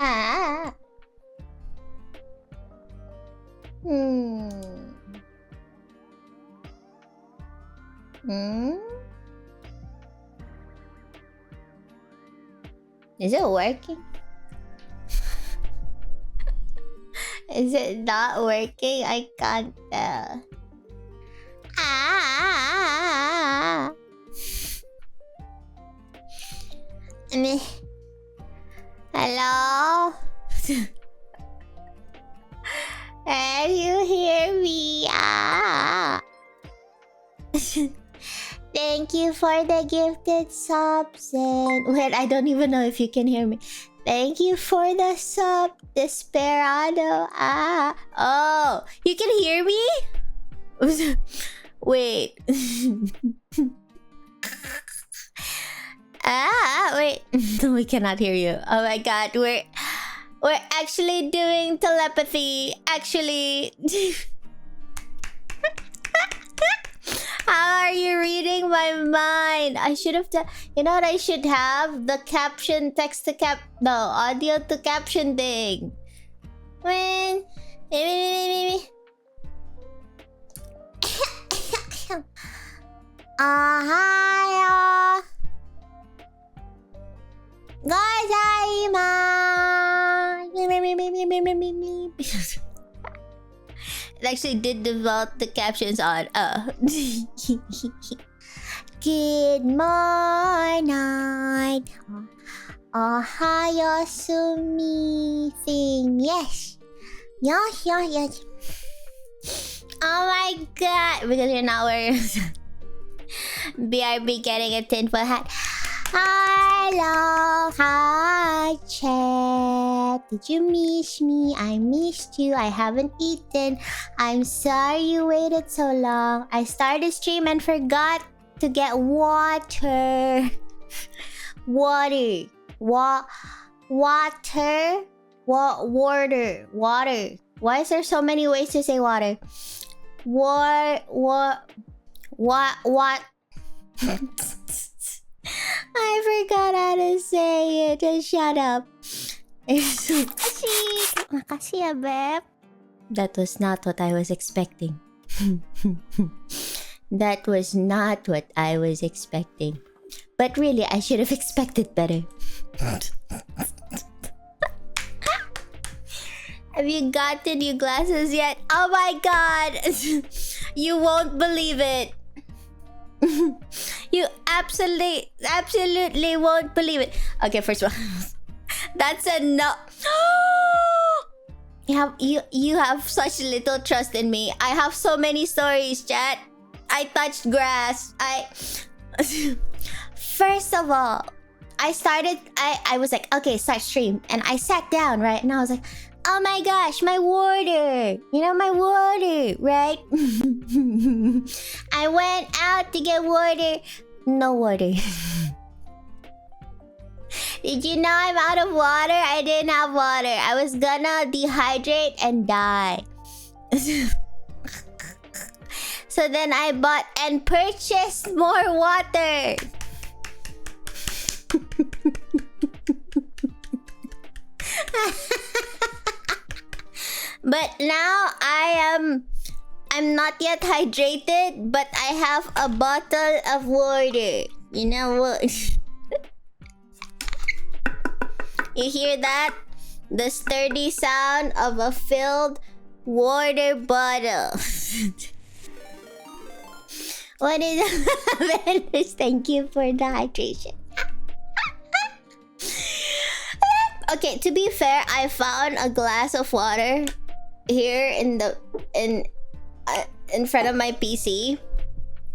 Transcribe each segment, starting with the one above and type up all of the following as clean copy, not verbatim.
Ah. Hmm. Hmm? Is it working? Is it not working? I can't tell. Ah. Hello? Can you hear me? Ah. Thank you for the gifted subs. And wait, I don't even know if you can hear me. Thank you for the sub, Desperado. Ah. Oh, you can hear me? Wait. Wait. No, we cannot hear you. Oh my god, we're actually doing telepathy. Actually. How are you reading my mind? I should have you know what I should have? The caption text to audio to caption thing. When Ohio. Gozaimasu. It actually did develop the captions on. Good morning. Ohio sumi thing. Yes. Yes. Oh my god. Because you're not wearing BRB getting a tinfoil hat. Hello, hi chat. Did you miss me? I missed you. I haven't eaten. I'm sorry you waited so long. I started stream and forgot to get water. Water. Water. Why is there so many ways to say water? What? I forgot how to say it. Just shut up. Makasih, babe. That was not what I was expecting. That was not what I was expecting. But really, I should have expected better. Have you gotten your glasses yet? Oh my god! You won't believe it. You absolutely won't believe it. Okay, first of all, that's a no. You have such little trust in me. I have so many stories, chat. I touched grass. First of all, I was like, okay, start stream, and I sat down, right, and I was like, oh my gosh, my water. You know, my water, right? I went out to get water. No water. Did you know I'm out of water? I didn't have water. I was gonna dehydrate and die. So then I bought and purchased more water. But now I'm not yet hydrated, but I have a bottle of water. You know what? You hear that? The sturdy sound of a filled water bottle. What is it? Thank you for the hydration. Okay, to be fair, I found a glass of water here in front of my PC,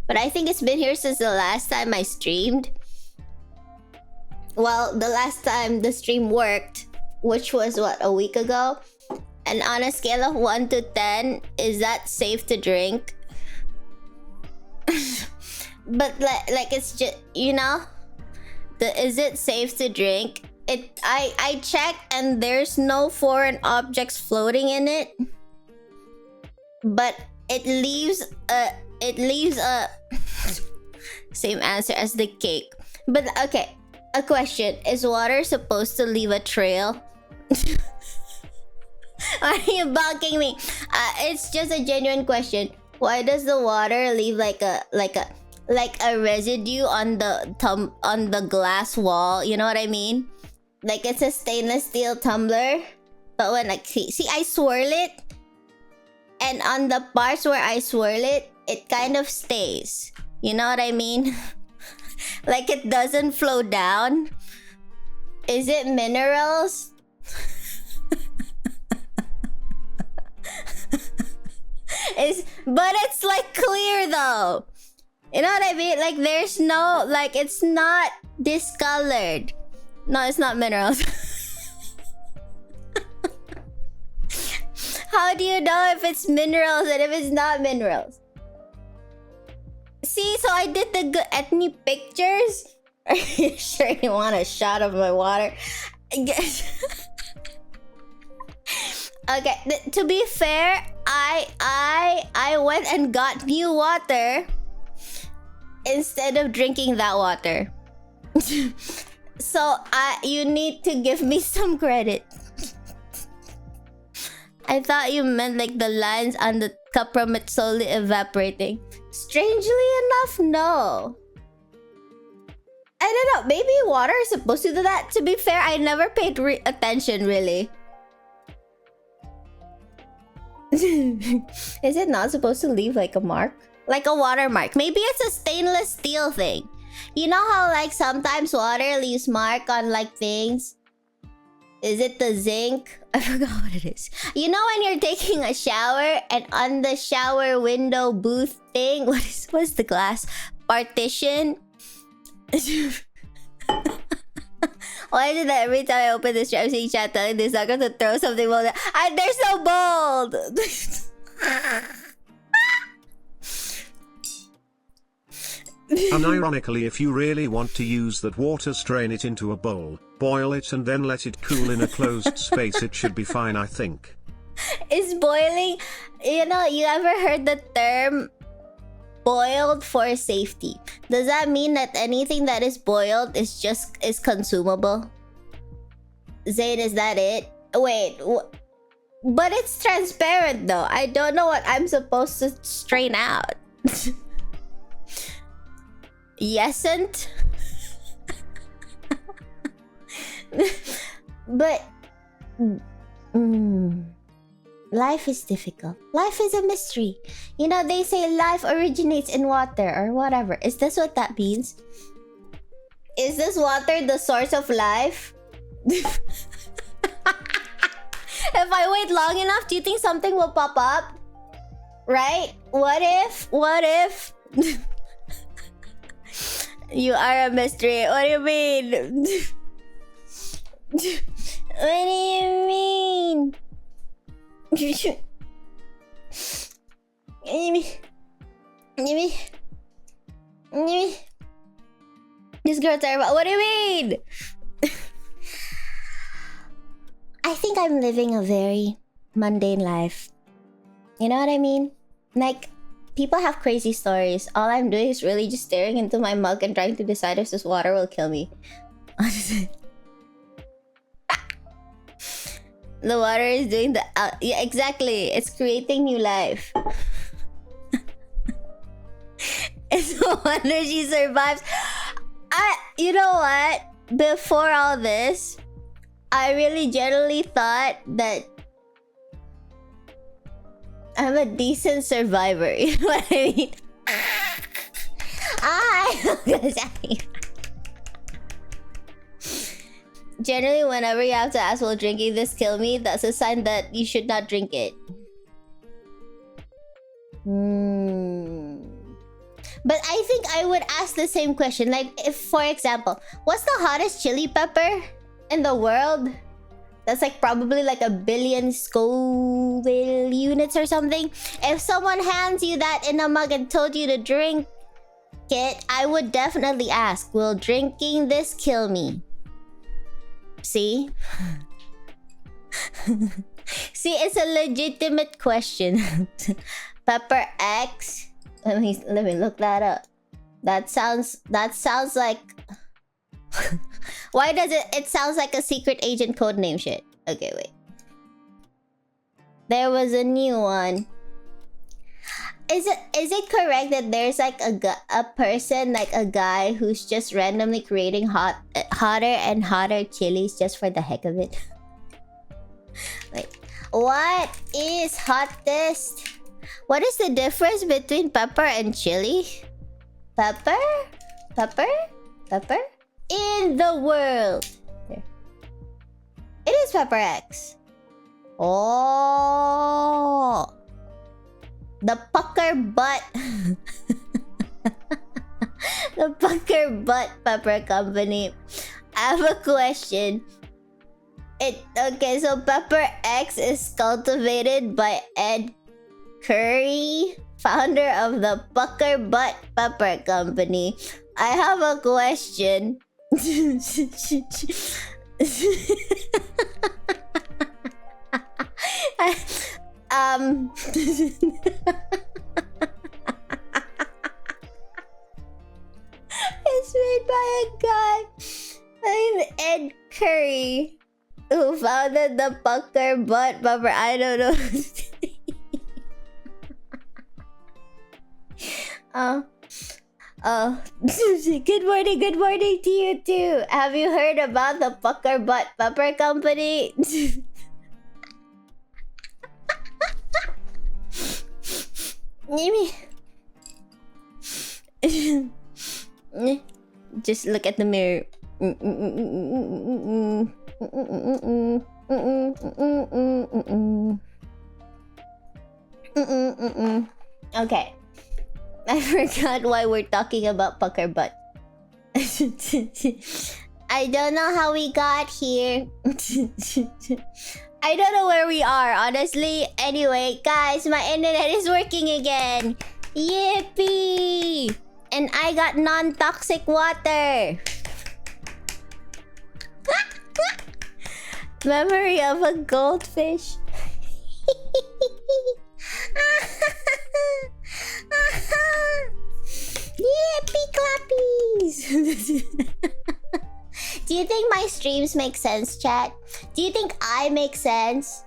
but I think it's been here since the last time I streamed. Well, the last time the stream worked, which was what, a week ago. And on a scale of 1 to 10, is that safe to drink? But like it's just, you know, is it safe to drink? I checked and there's no foreign objects floating in it. But it leaves a same answer as the cake. But okay, a question. Is water supposed to leave a trail? Why are you balking me? It's just a genuine question. Why does the water leave like a residue on the glass wall? You know what I mean? Like it's a stainless steel tumbler, but when I see I swirl it, and on the parts where I swirl it, it kind of stays. You know what I mean? Like it doesn't flow down. Is it minerals? But it's like clear though. You know what I mean? Like there's no, like it's not discolored. No, it's not minerals. How do you know if it's minerals and if it's not minerals? See, so I did the good ethnic pictures. Are you sure you want a shot of my water? Okay, to be fair, I went and got new water instead of drinking that water. So you need to give me some credit. I thought you meant like the lines on the cup from it slowly evaporating. Strangely enough, no. I don't know. Maybe water is supposed to do that. To be fair, I never paid attention really. Is it not supposed to leave like a mark? Like a watermark? Maybe it's a stainless steel thing. You know how like sometimes water leaves mark on like things? Is it the zinc? I forgot what it is. You know when you're taking a shower and on the shower window booth thing, what's the glass partition? Why is it that every time I open this I'm seeing chat telling this sucker to throw something bold? They're so bold! Unironically, if you really want to use that water, strain it into a bowl, boil it and then let it cool in a closed space. It should be fine, I think. Is boiling... You know, you ever heard the term boiled for safety? Does that mean that anything that is boiled is consumable? Zayn, is that it? Wait, but it's transparent though. I don't know what I'm supposed to strain out. Yesn't? But life is difficult. Life is a mystery. You know, they say life originates in water or whatever. Is this what that means? Is this water the source of life? If I wait long enough, do you think something will pop up? Right? What if? You are a mystery. What do you mean? What do you mean? This girl's terrible. What do you mean? I think I'm living a very mundane life. You know what I mean? Like, people have crazy stories. All I'm doing is really just staring into my mug and trying to decide if this water will kill me. The water is doing the... yeah, exactly. It's creating new life. It's no wonder she survives. You know what? Before all this, I really generally thought that I'm a decent survivor. You know what I mean? Generally, whenever you have to ask, will drinking this kill me? That's a sign that you should not drink it. But I think I would ask the same question. Like, if, for example, what's the hottest chili pepper in the world? That's like probably like 1 billion Scoville units or something. If someone hands you that in a mug and told you to drink it, I would definitely ask, will drinking this kill me? See? See, it's a legitimate question. Pepper X. Let me look that up. That sounds like... Why does it sounds like a secret agent codename shit. Okay, wait. There was a new one. Is it correct that there's like a person, like a guy who's just randomly creating hotter and hotter chilies just for the heck of it? Like, what is hottest? What is the difference between pepper and chili? Pepper? In the world. There. It is Pepper X. Oh. The pucker butt. The pucker butt pepper company. I have a question. Okay, so Pepper X is cultivated by Ed Curry, founder of the Pucker Butt Pepper Company. I have a question. It's made by a guy named Ed Curry, who founded the Pucker Butt Pepper. I don't know. Good morning to you too. Have you heard about the Pucker Butt Pepper Company? Just look at the mirror. Okay. I forgot why we're talking about pucker butt. I don't know how we got here. I don't know where we are, honestly. Anyway, guys, my internet is working again. Yippee! And I got non-toxic water. Memory of a goldfish. Yippee clappies! Do you think my streams make sense, chat? Do you think I make sense?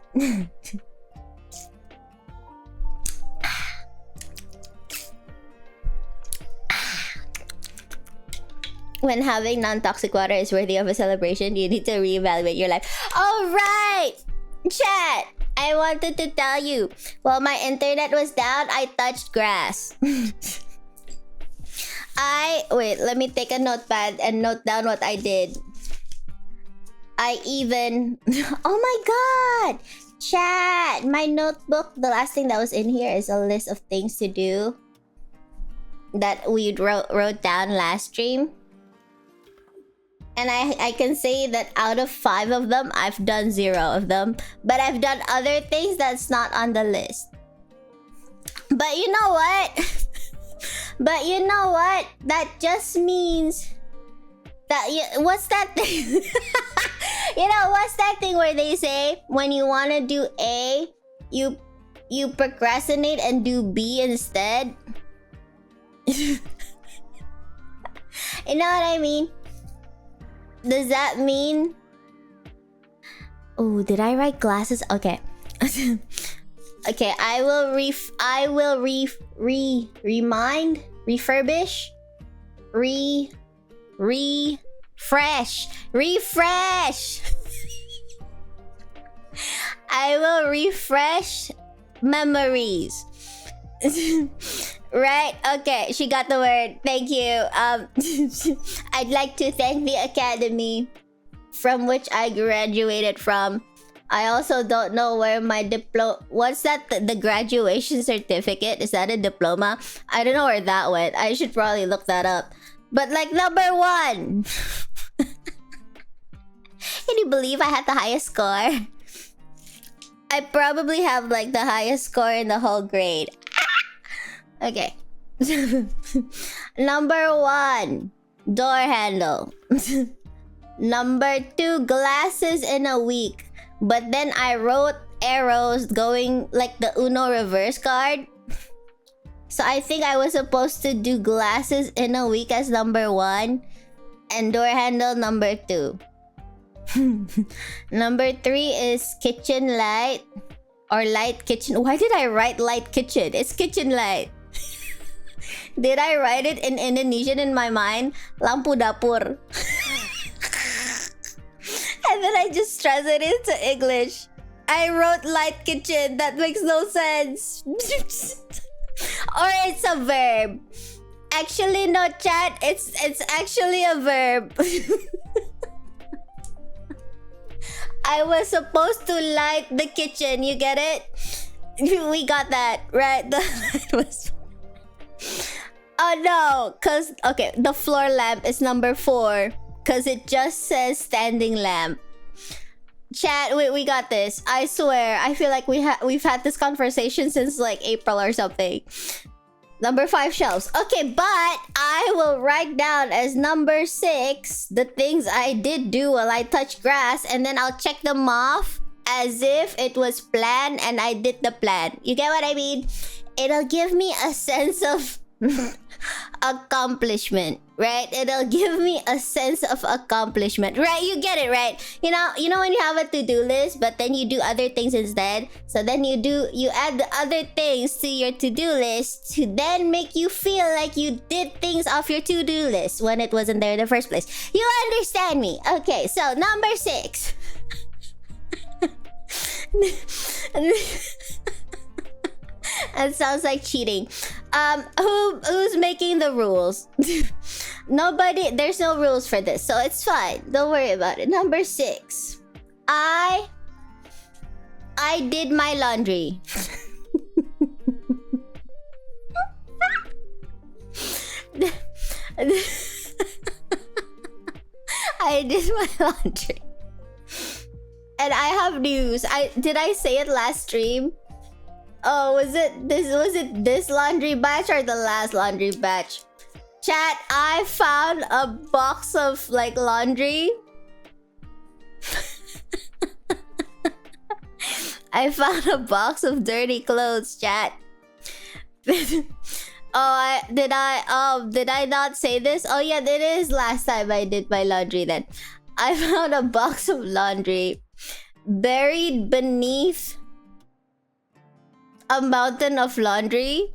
When having non-toxic water is worthy of a celebration, you need to reevaluate your life. Alright! Chat! I wanted to tell you. While my internet was down, I touched grass. Wait, let me take a notepad and note down what I did. Oh my god! Chat! My notebook, the last thing that was in here is a list of things to do that we wrote down last stream. And I can say that out of 5 of them, I've done 0 of them. But I've done other things that's not on the list. But you know what? That just means that what's that thing? What's that thing where they say when you want to do A, you procrastinate and do B instead? You know what I mean? Does that mean... Oh, did I write glasses? Okay. Okay, I will refresh. I will refresh memories. Right? Okay, she got the word. Thank you. I'd like to thank the academy from which I graduated from. I also don't know where my what's that? The graduation certificate? Is that a diploma? I don't know where that went. I should probably look that up. But like number 1. Can you believe I had the highest score? I probably have like the highest score in the whole grade. Okay. Number 1, door handle. Number 2, glasses in a week. But then I wrote arrows going like the Uno reverse card. So I think I was supposed to do glasses in a week as number 1 and door handle number 2. Number 3 is kitchen light. Or light kitchen. Why did I write light kitchen? It's kitchen light. Did I write it in Indonesian in my mind? Lampu dapur. And then I just translated it to English. I wrote light kitchen. That makes no sense. Or it's a verb. Actually, no, chat. It's actually a verb. I was supposed to light the kitchen. You get it? We got that, right? The light was... Oh no, cause okay, the floor lamp is number 4, cause it just says standing lamp. Chat, we got this. I swear, I feel like we've had this conversation since like April or something. Number 5, shelves. Okay, but I will write down as number 6 the things I did do while I touched grass, and then I'll check them off as if it was planned and I did the plan. You get what I mean? It'll give me a sense of accomplishment, right? It'll give me a sense of accomplishment, right? You get it, right? You know when you have a to-do list, but then you do other things instead. So then you add the other things to your to-do list to then make you feel like you did things off your to-do list when it wasn't there in the first place. You understand me? Okay, so number 6. That sounds like cheating. Who's making the rules? Nobody. There's no rules for this, so it's fine. Don't worry about it. Number 6. I did my laundry. I did my laundry. And I have news. Did I say it last stream? Oh, was it this laundry batch or the last laundry batch? Chat, I found a box of like laundry. I found a box of dirty clothes, chat. Did I not say this? Oh yeah, it is last time I did my laundry then. I found a box of laundry buried beneath a mountain of laundry.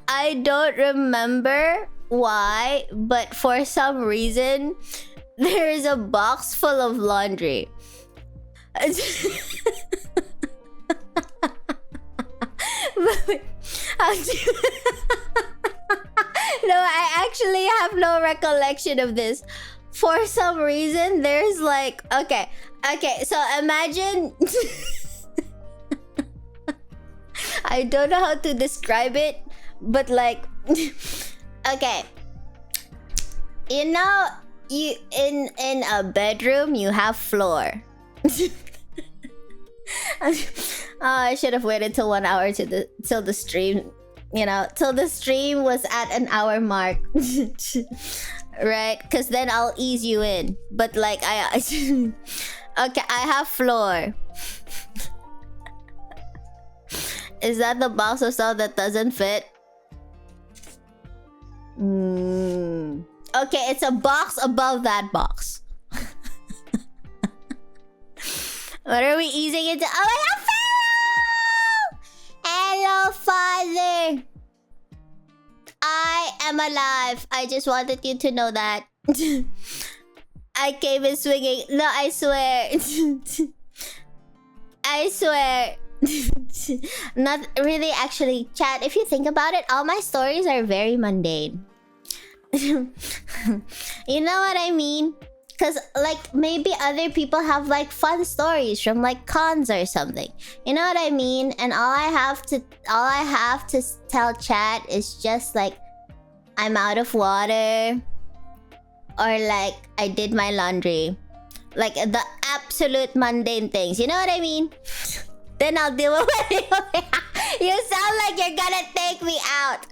I don't remember why, but for some reason there is a box full of laundry. No, I actually have no recollection of this. For some reason, there's like... Okay, so imagine... I don't know how to describe it, but like... Okay. You know, in a bedroom, you have floor. I should have waited till 1 hour till the stream, till the stream was at an hour mark. Right? Because then I'll ease you in. But like, okay, I have floor. Is that the box of stuff that doesn't fit? Okay, it's a box above that box. What are we easing into? Oh, hello, Pharaoh! Hello, Father! I am alive. I just wanted you to know that. I came in swinging. No, I swear. I swear. Not really, actually. Chat, if you think about it, all my stories are very mundane. You know what I mean? Because, like, maybe other people have, like, fun stories from, like, cons or something. You know what I mean? And all I have to tell chat is just, like, I'm out of water. Or, like, I did my laundry. Like, the absolute mundane things. You know what I mean? Then I'll deal with it. You sound like you're gonna take me out.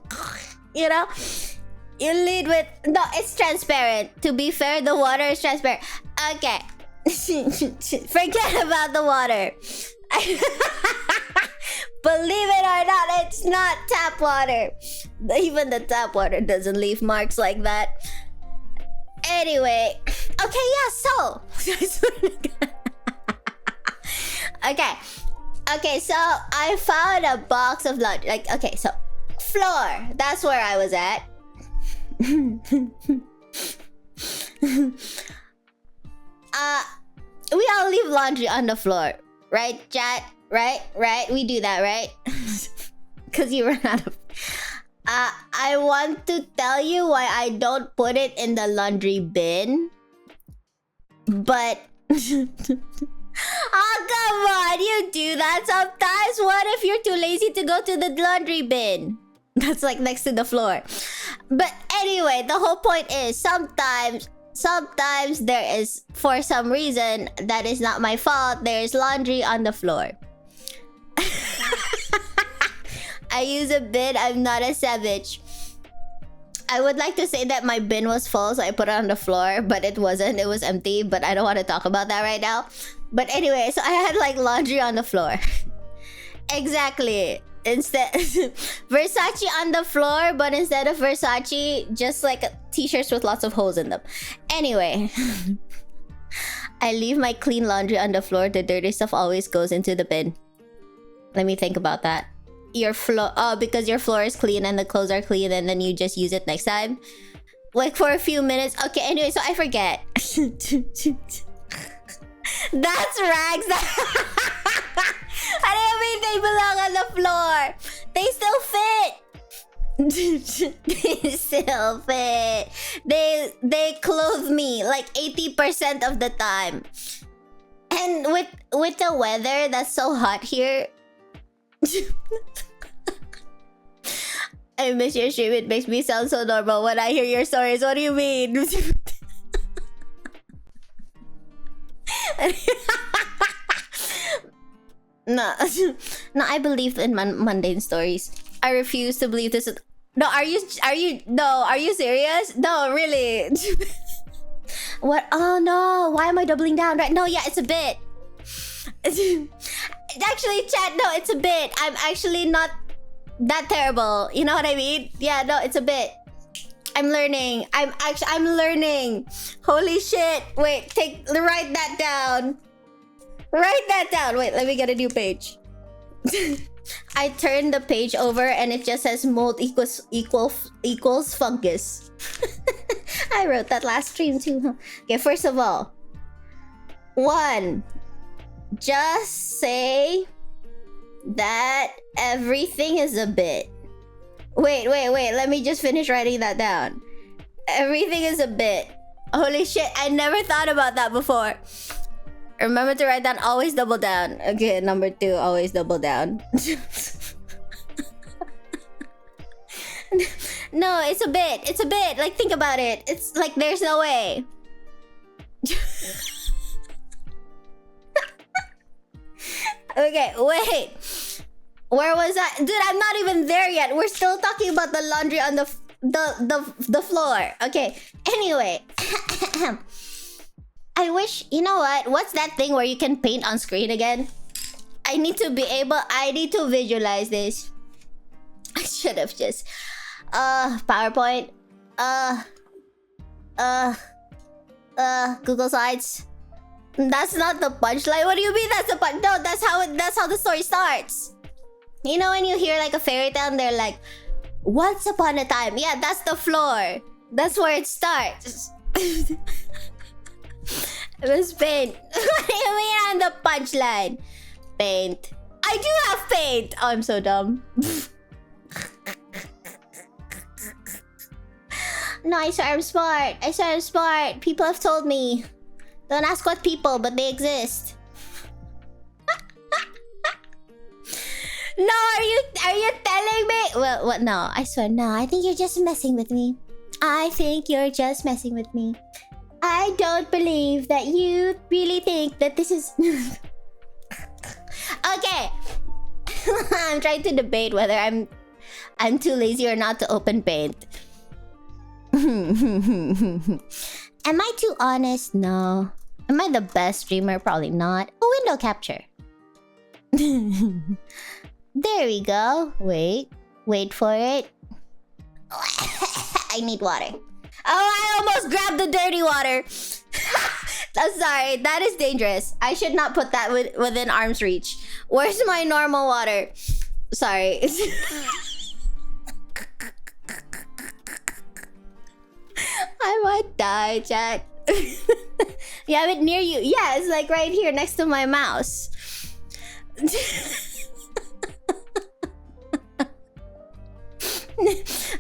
You know? You lead with... No, it's transparent. To be fair, the water is transparent. Okay. Forget about the water. Believe it or not, it's not tap water. Even the tap water doesn't leave marks like that. Anyway, okay, yeah. So, okay. So I found a box of laundry. Like, okay, so floor. That's where I was at. We all leave laundry on the floor, right, chat? Right? We do that, right? Because you run out of. I want to tell you why I don't put it in the laundry bin. But oh, come on, you do that sometimes. What if you're too lazy to go to the laundry bin? That's like next to the floor. But anyway, the whole point is sometimes there is, for some reason that is not my fault, there's laundry on the floor. I use a bin. I'm not a savage. I would like to say that my bin was full, so I put it on the floor, but it wasn't. It was empty, but I don't want to talk about that right now. But anyway, so I had like laundry on the floor. Exactly. Instead, Versace on the floor, but instead of Versace, just like t-shirts with lots of holes in them. Anyway, I leave my clean laundry on the floor. The dirty stuff always goes into the bin. Let me think about that. Your floor, because your floor is clean and the clothes are clean, and then you just use it next time, like for a few minutes. Okay, anyway, so I forget. That's rags. I didn't mean they belong on the floor. They still fit. They still fit. They clothe me like 80% of the time. And with the weather that's so hot here. I miss your stream. It makes me sound so normal when I hear your stories. What do you mean? No, I believe in mundane stories. I refuse to believe this. No, are you serious? No, really. What? Oh no, why am I doubling down? Right? No, yeah, it's a bit. Actually, chat, no, it's a bit. I'm actually not that terrible. You know what I mean? Yeah, no, it's a bit. I'm learning. I'm learning. Holy shit. Wait, write that down. Write that down. Wait, let me get a new page. I turned the page over and it just says mold equals fungus. I wrote that last stream too, huh? Okay, first of all. 1. Just say that everything is a bit. Wait. Let me just finish writing that down. Everything is a bit. Holy shit, I never thought about that before. Remember to write down, always double down. Okay, number 2, always double down. No, it's a bit. It's a bit. Like, think about it. It's like, there's no way. Okay, wait. Where was I? Dude, I'm not even there yet. We're still talking about the laundry on the floor. Okay, anyway. I wish, you know what? What's that thing where you can paint on screen again? I need to visualize this. I should have just... PowerPoint. Google Slides. That's not the punchline. What do you mean that's the punch? No, that's how the story starts. You know when you hear like a fairy tale and they're like, once upon a time. Yeah, that's the floor. That's where it starts. It was paint. What do you mean on the punchline? Paint. I do have paint. Oh, I'm so dumb. No, I swear I'm smart. I swear I'm smart. People have told me. Don't ask what people, but they exist. No, are you telling me? Well, what? No, I swear, no. I think you're just messing with me. I think you're just messing with me. I don't believe that you really think that this is... Okay. I'm trying to debate whether I'm too lazy or not to open paint. Am I too honest? No. Am I the best streamer? Probably not. Oh, window capture. There we go. Wait for it. I need water. I almost grabbed the dirty water. I'm sorry, that is dangerous. I should not put that within arm's reach. Where's my normal water? Sorry. I might die, chat. You have it near you? Yeah, it's like right here next to my mouse.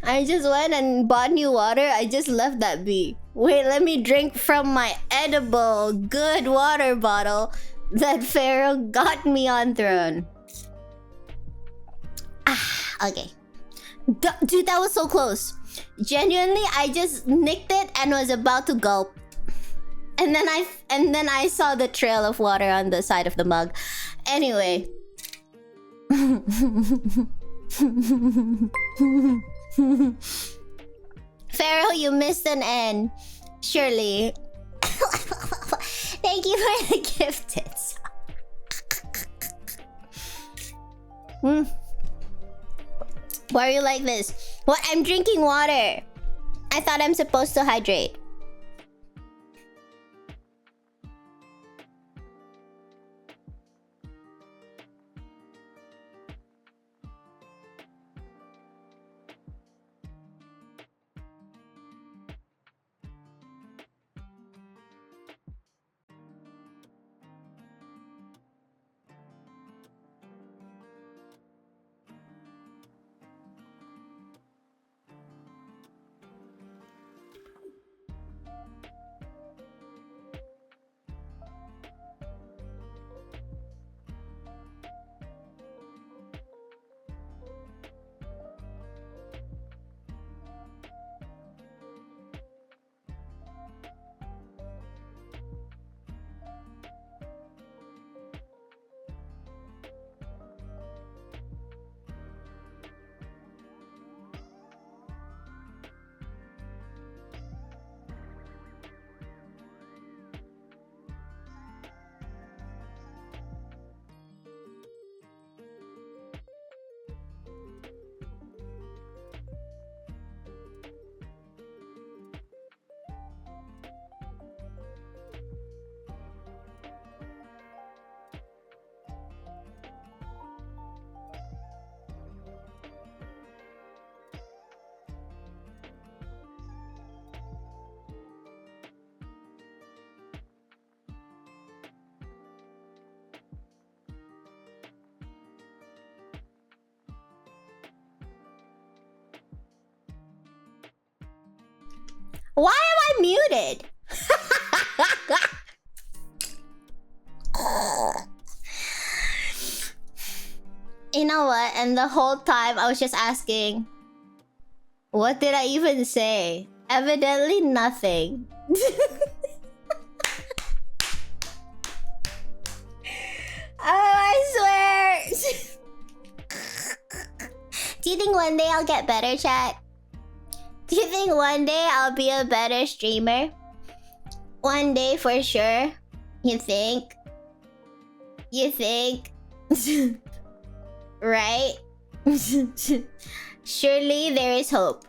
I just went and bought new water. I just left that be. Wait, let me drink from my edible good water bottle that Pharaoh got me on throne. Ah, okay. Dude, that was so close. Genuinely, I just nicked it and was about to gulp. And then I saw the trail of water on the side of the mug. Anyway. Pharaoh, you missed an N. Surely. Thank you for the gifted. Why are you like this? What? I'm drinking water. I thought I'm supposed to hydrate. Why am I muted? You know what? And the whole time I was just asking, what did I even say? Evidently nothing. Oh, I swear. Do you think one day I'll get better, chat? Do you think one day I'll be a better streamer? One day for sure? You think? You think? Right? Surely there is hope.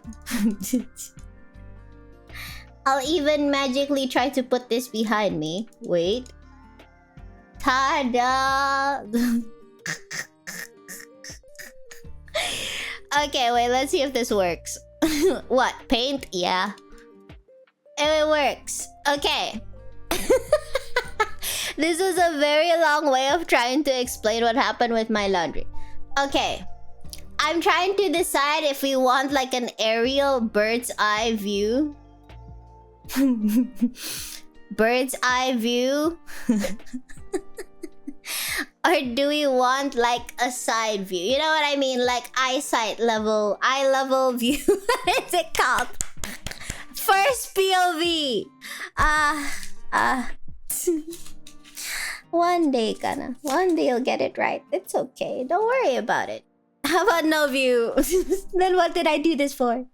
I'll even magically try to put this behind me. Wait. Ta-da! Okay, wait, let's see if this works. What? Paint? Yeah. It works. Okay. This is a very long way of trying to explain what happened with my laundry. Okay. I'm trying to decide if we want like an aerial bird's eye view. Bird's eye view. Or do we want like a side view? You know what I mean? Like eyesight level, eye level view. What is it called? First POV. One day, Kanna. One day you'll get it right. It's okay. Don't worry about it. How about no view? Then what did I do this for?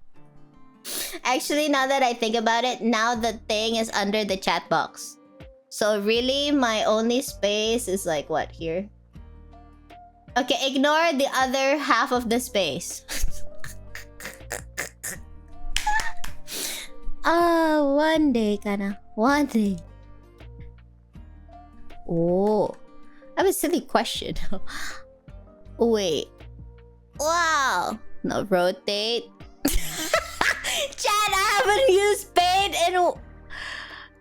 Actually, now that I think about it, now the thing is under the chat box. So really, my only space is like what, here? Okay, ignore the other half of the space. One day, Kanna. One day. Oh. I have a silly question. Wait. Wow. No, rotate. Chat, I haven't used paint in...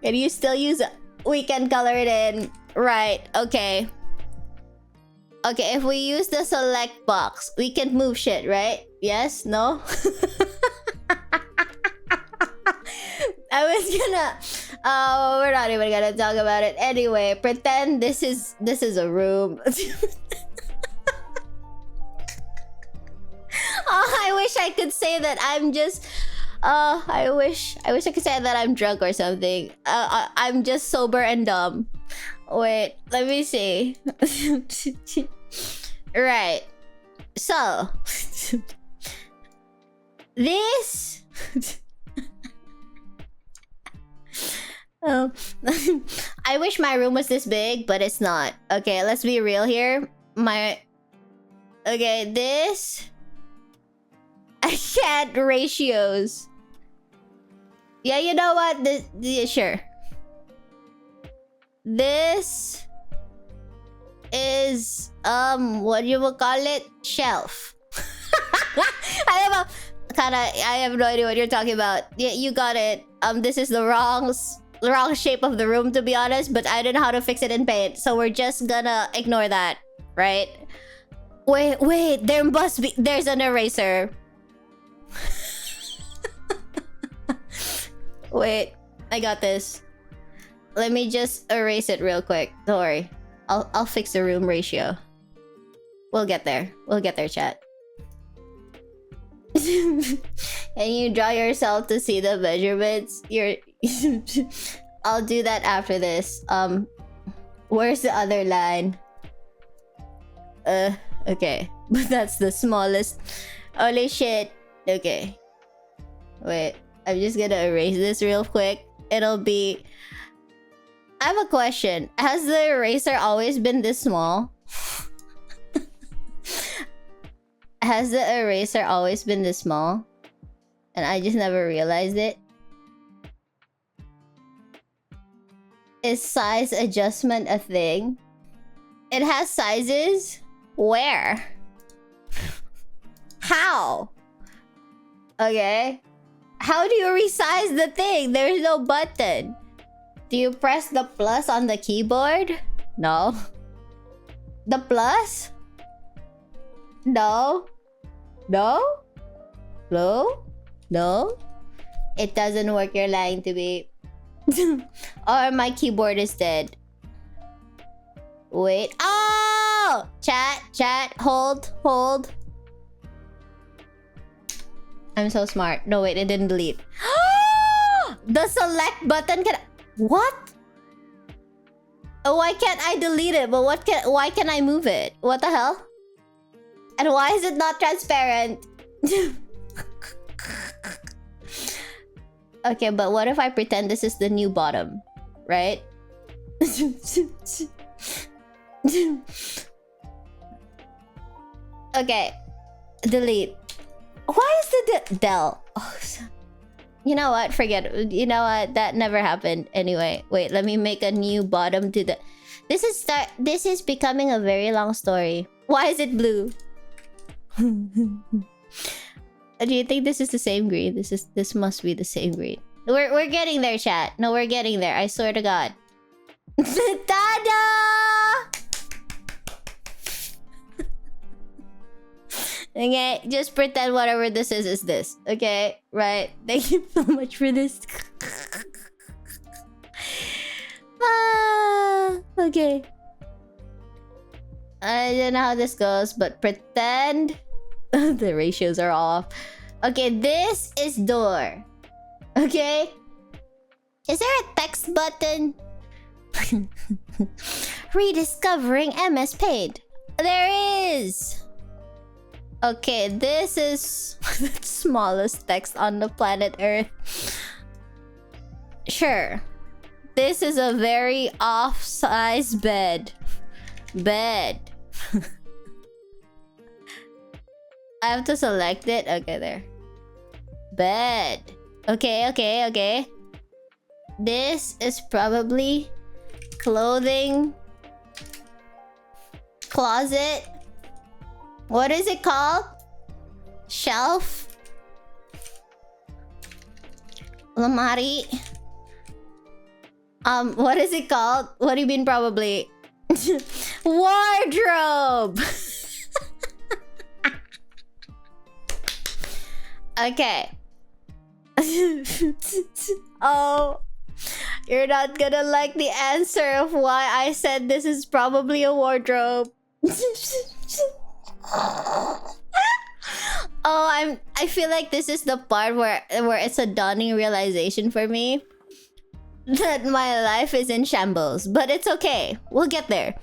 Can you still use it? We can color it in. Right, okay. Okay, if we use the select box, we can move shit, right? Yes? No? I was gonna... Oh, we're not even gonna talk about it. Anyway, pretend this is a room. Oh, I wish I could say that I'm just... I wish I could say that I'm drunk or something. I'm just sober and dumb. Wait, let me see. Right. So... This... I wish my room was this big, but it's not. Okay, let's be real here. Okay, this... I can't ratios. Yeah, you know what? Sure. This is what you would call it? Shelf. I have no idea what you're talking about. Yeah, you got it. This is the wrong shape of the room, to be honest, but I don't know how to fix it in paint, so we're just gonna ignore that, right? Wait, there's an eraser. Wait, I got this. Let me just erase it real quick. Don't worry. I'll fix the room ratio. We'll get there. Chat. Can you draw yourself to see the measurements? I'll do that after this. Where's the other line? Okay. But that's the smallest. Holy shit. Okay. Wait. I'm just gonna erase this real quick. It'll be... I have a question. Has the eraser always been this small? Has the eraser always been this small? And I just never realized it? Is size adjustment a thing? It has sizes? Where? How? Okay. How do you resize the thing? There's no button. Do you press the plus on the keyboard? No. The plus? No. No? No? No? It doesn't work, you're lying to me. Or my keyboard is dead. Wait. Oh! Chat, hold. I'm so smart. No, wait, it didn't delete. The select button can... What? Why can't I delete it? But why can I move it? What the hell? And why is it not transparent? Okay, but what if I pretend this is the new bottom? Right? Okay. Delete. Why is the del? Oh, you know what? Forget it. You know what? That never happened. Anyway, wait. Let me make a new bottom to the... This is becoming a very long story. Why is it blue? Do you think this is the same green? This must be the same green. We're getting there, chat. No, we're getting there. I swear to God. Tada! Okay, just pretend whatever this is this. Okay, right? Thank you so much for this. Okay. I don't know how this goes, but pretend the ratios are off. Okay, this is door. Okay? Is there a text button? Rediscovering MS Paint. There is. Okay, this is the smallest text on the planet Earth. Sure. This is a very off-size bed. I have to select it. Okay, there. Bed. Okay, okay, okay. This is probably clothing closet. What is it called? Shelf? Lamari? What is it called? What do you mean probably? Wardrobe! Okay. Oh, you're not gonna like the answer of why I said this is probably a wardrobe. Oh, I feel like this is the part where it's a dawning realization for me that my life is in shambles, but it's okay. We'll get there.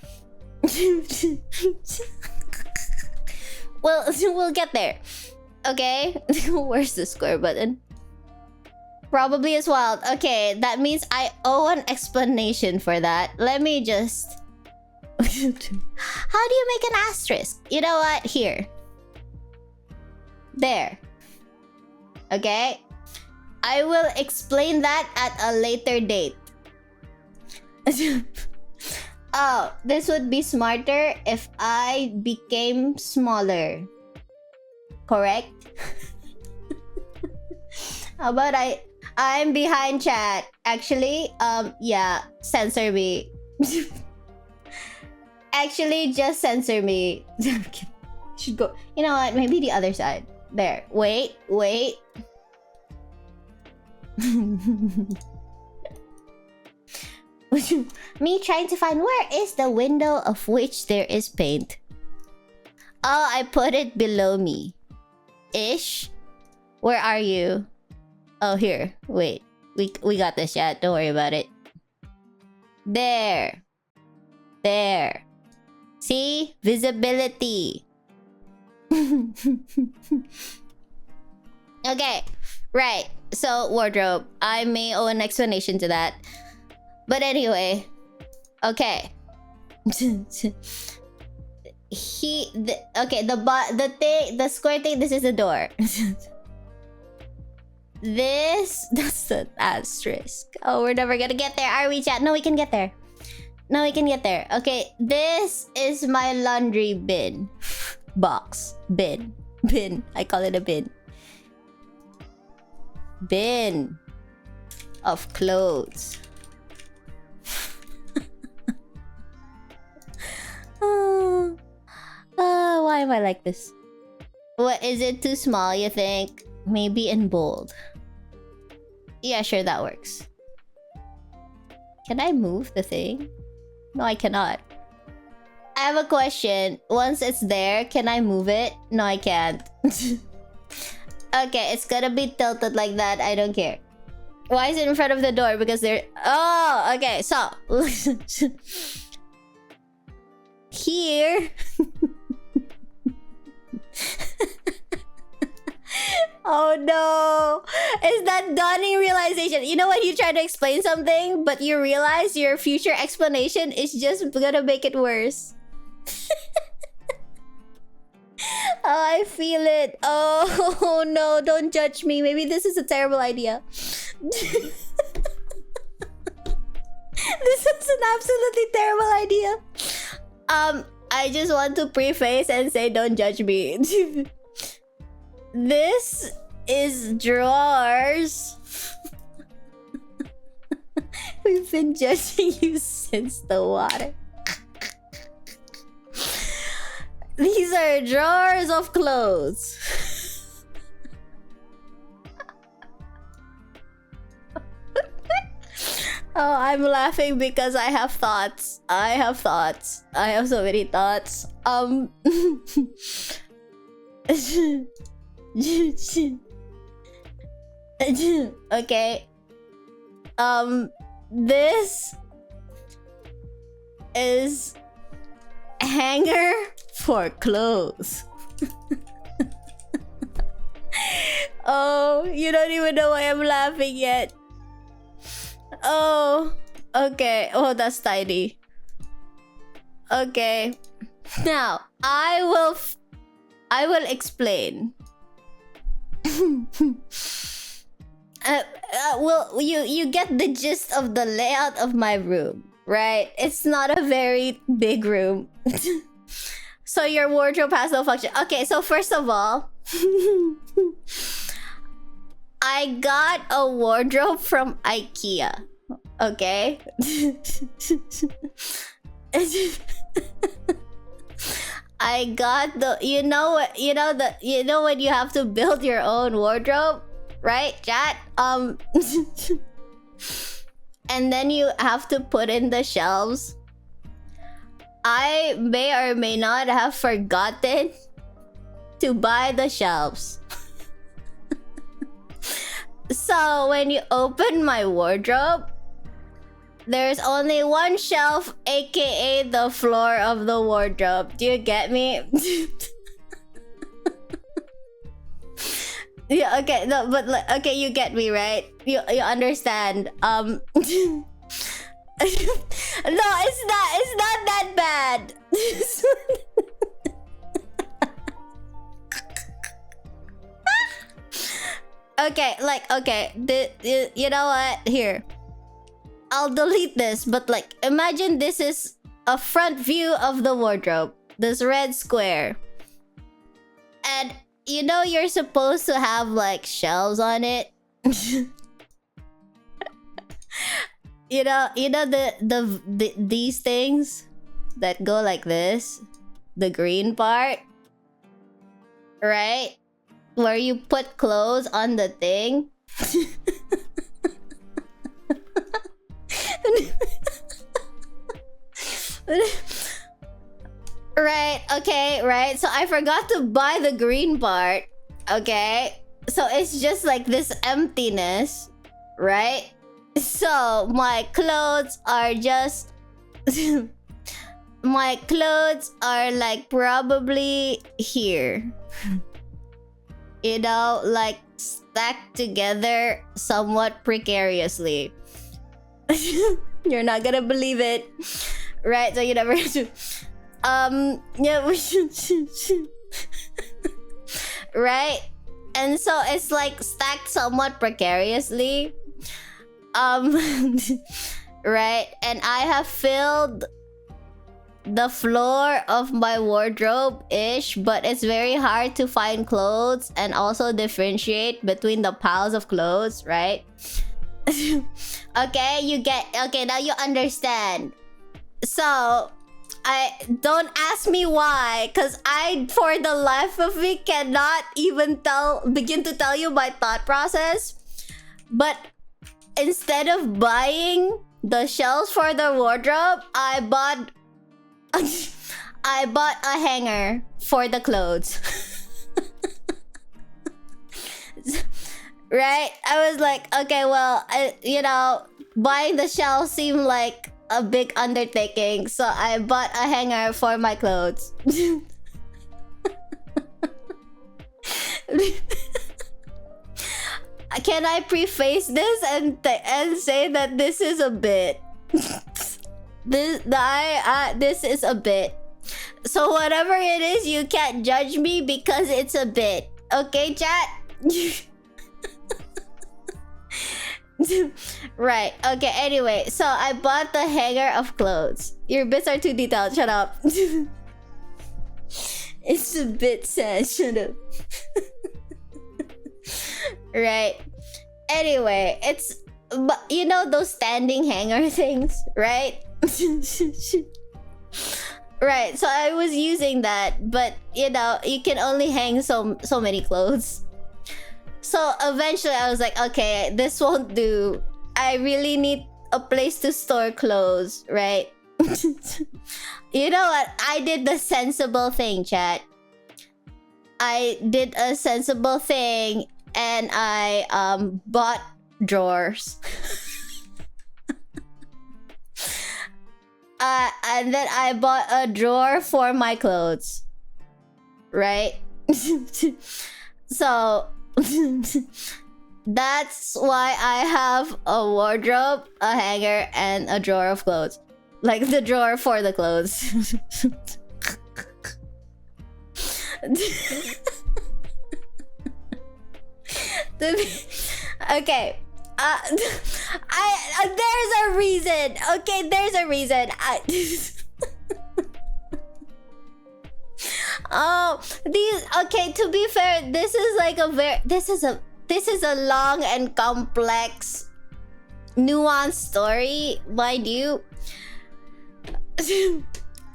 We'll get there. Okay? Where's the square button? Probably as well. Okay, that means I owe an explanation for that. Let me just... How do you make an asterisk? You know what? Here. There. Okay? I will explain that at a later date. Oh, this would be smarter if I became smaller. Correct? How about I'm behind chat. Actually, yeah, censor me. Actually, just censor me. Should go. You know what? Maybe the other side. There. Wait. Me trying to find where is the window of which there is paint. Oh, I put it below me. Ish. Where are you? Oh, here. Wait. We got this, chat. Don't worry about it. There. There. See? Visibility. Okay. Right. So, wardrobe. I may owe an explanation to that. But anyway. Okay. The square thing, this is the door. That's an asterisk. Oh, we're never gonna get there, are we, chat? No, we can get there. No, we can get there. Okay, this is my laundry bin. Box. Bin. I call it a bin. Bin of clothes. Why am I like this? What, is it too small, you think? Maybe in bold. Yeah, sure, that works. Can I move the thing? No, I cannot. I have a question. Once it's there, can I move it? No, I can't. Okay, it's gonna be tilted like that. I don't care. Why is it in front of the door? Because they're... Oh, okay, so... Here... Oh no! Is that dawning realization? You know when you try to explain something, but you realize your future explanation is just gonna make it worse. Oh, I feel it. Oh no, don't judge me. Maybe this is a terrible idea. This is an absolutely terrible idea. I just want to preface and say don't judge me. This is drawers. We've been judging you since the water. These are drawers of clothes. Oh, I'm laughing because I have thoughts. I have so many thoughts. Okay. This is hanger for clothes. Oh, you don't even know why I'm laughing yet. Oh, okay. Oh, that's tiny. Okay. Now, I will explain. Well, you get the gist of the layout of my room, right? It's not a very big room. So your wardrobe has no function. Okay, so first of all, I got a wardrobe from IKEA. Okay? I got the you know when you have to build your own wardrobe, right, chat? And then you have to put in the shelves. I may or may not have forgotten to buy the shelves. So when you open my wardrobe, there's only one shelf, aka the floor of the wardrobe. Do you get me? Yeah, okay, no, but okay, you get me, right? You understand. No, it's not that bad. Okay, you know what? Here. I'll delete this, but like, imagine this is a front view of the wardrobe. This red square. And you know you're supposed to have like shelves on it. you know these things that go like this, the green part, right? Where you put clothes on the thing. Right, okay, right. So I forgot to buy the green part. Okay. So it's just like this emptiness, right? So my clothes are just my clothes are like probably here. You know, like stacked together somewhat precariously. You're not gonna believe it. Right? So you never yeah, we should right? And so it's like stacked somewhat precariously. Right? And I have filled the floor of my wardrobe-ish, but it's very hard to find clothes and also differentiate between the piles of clothes, right? Okay, now you understand. So I don't ask me why, because I for the life of me cannot even begin to tell you my thought process. But instead of buying the shelves for the wardrobe, I bought a hanger for the clothes. Right? I was like, okay, well, buying the shelves seemed like a big undertaking, so I bought a hanger for my clothes. Can I preface this and say that this is a bit? This is a bit. So whatever it is, you can't judge me because it's a bit. Okay, chat? Right. Okay, anyway. So I bought the hanger of clothes. Your bits are too detailed. Shut up. It's a bit sad. Shut up. Right. Anyway, it's... But you know those standing hanger things, right? Right. So I was using that, but you can only hang so many clothes. So eventually I was like, okay, this won't do. I really need a place to store clothes, right? You know what? I did the sensible thing, chat. I did a sensible thing and I bought drawers. And then I bought a drawer for my clothes. Right? So that's why I have a wardrobe, a hanger, and a drawer of clothes. Like the drawer for the clothes. Okay. There's a reason. Okay, there's a reason. Oh, these. Okay, to be fair, this is like this is a long and complex, nuanced story, mind you.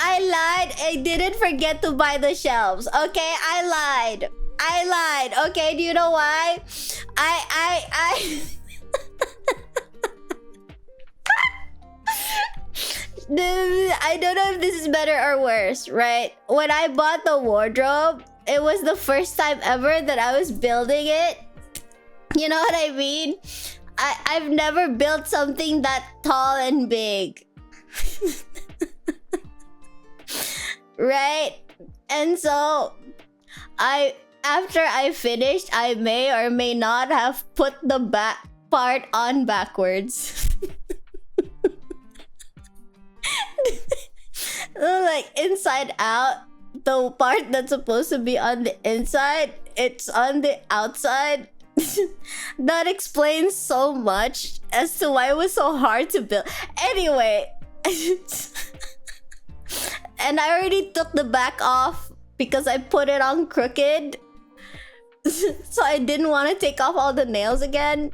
I lied. I didn't forget to buy the shelves. Okay, I lied. Okay, do you know why? I I don't know if this is better or worse, right? When I bought the wardrobe, it was the first time ever that I was building it. You know what I mean? I've never built something that tall and big. Right? And so after I finished, I may or may not have put the back part on backwards. Like inside out, the part that's supposed to be on the inside, it's on the outside. That explains so much as to why it was so hard to build. Anyway, and I already took the back off because I put it on crooked. So I didn't want to take off all the nails again.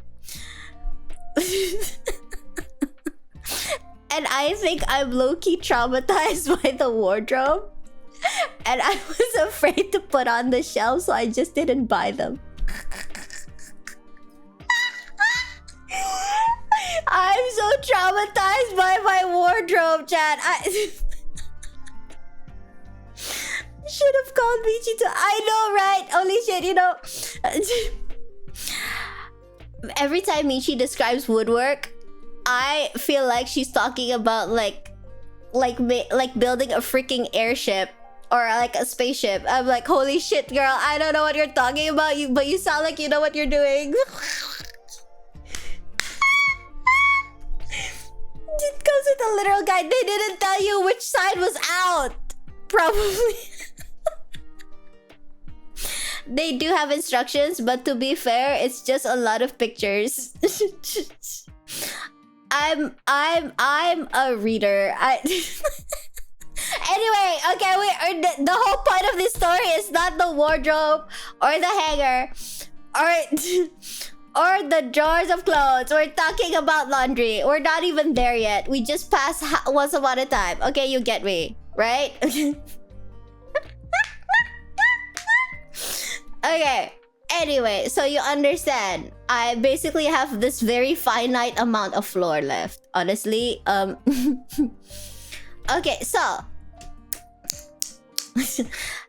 And I think I'm low-key traumatized by the wardrobe. And I was afraid to put on the shelves, so I just didn't buy them. I'm so traumatized by my wardrobe, chat. I should have called Michi to... I know, right? Holy shit, you know. Every time Michi describes woodwork, I feel like she's talking about like building a freaking airship or like a spaceship. I'm like, holy shit, girl, I don't know what you're talking about, but you sound like you know what you're doing. It comes with a literal guide. They didn't tell you which side was out. Probably. They do have instructions, but to be fair, it's just a lot of pictures. I'm a reader. Anyway, okay, the whole point of this story is not the wardrobe or the hanger or the drawers of clothes. We're talking about laundry. We're not even there yet. We just passed once upon a time. Okay, you get me, right? Okay. Anyway, so you understand. I basically have this very finite amount of floor left. Honestly, okay, so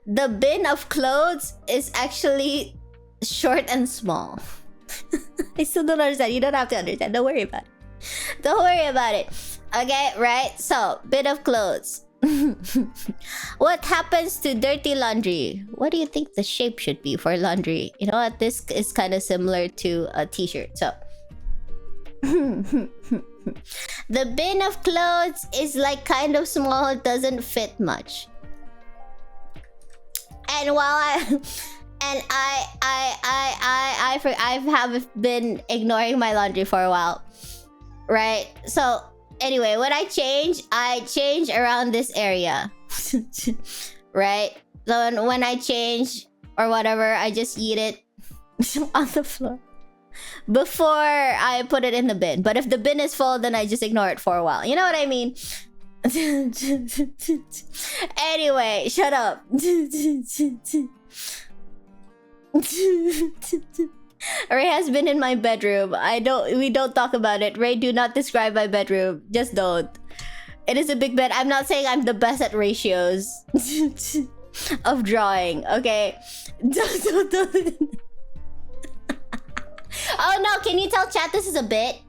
the bin of clothes is actually short and small. I still don't understand. You don't have to understand. Don't worry about it. Don't worry about it. Okay, right? So, bin of clothes. What happens to dirty laundry? What do you think the shape should be for laundry? You know what? This is kind of similar to a t-shirt. So the bin of clothes is like kind of small. It doesn't fit much. And while I have been ignoring my laundry for a while, right? So anyway, when I change around this area. Right? So when I change or whatever, I just eat it on the floor before I put it in the bin. But if the bin is full, then I just ignore it for a while. You know what I mean? Anyway, shut up. Ray has been in my bedroom. We don't talk about it. Ray, do not describe my bedroom. Just don't. It is a big bed. I'm not saying I'm the best at ratios of drawing, okay? Oh no, can you tell chat this is a bit?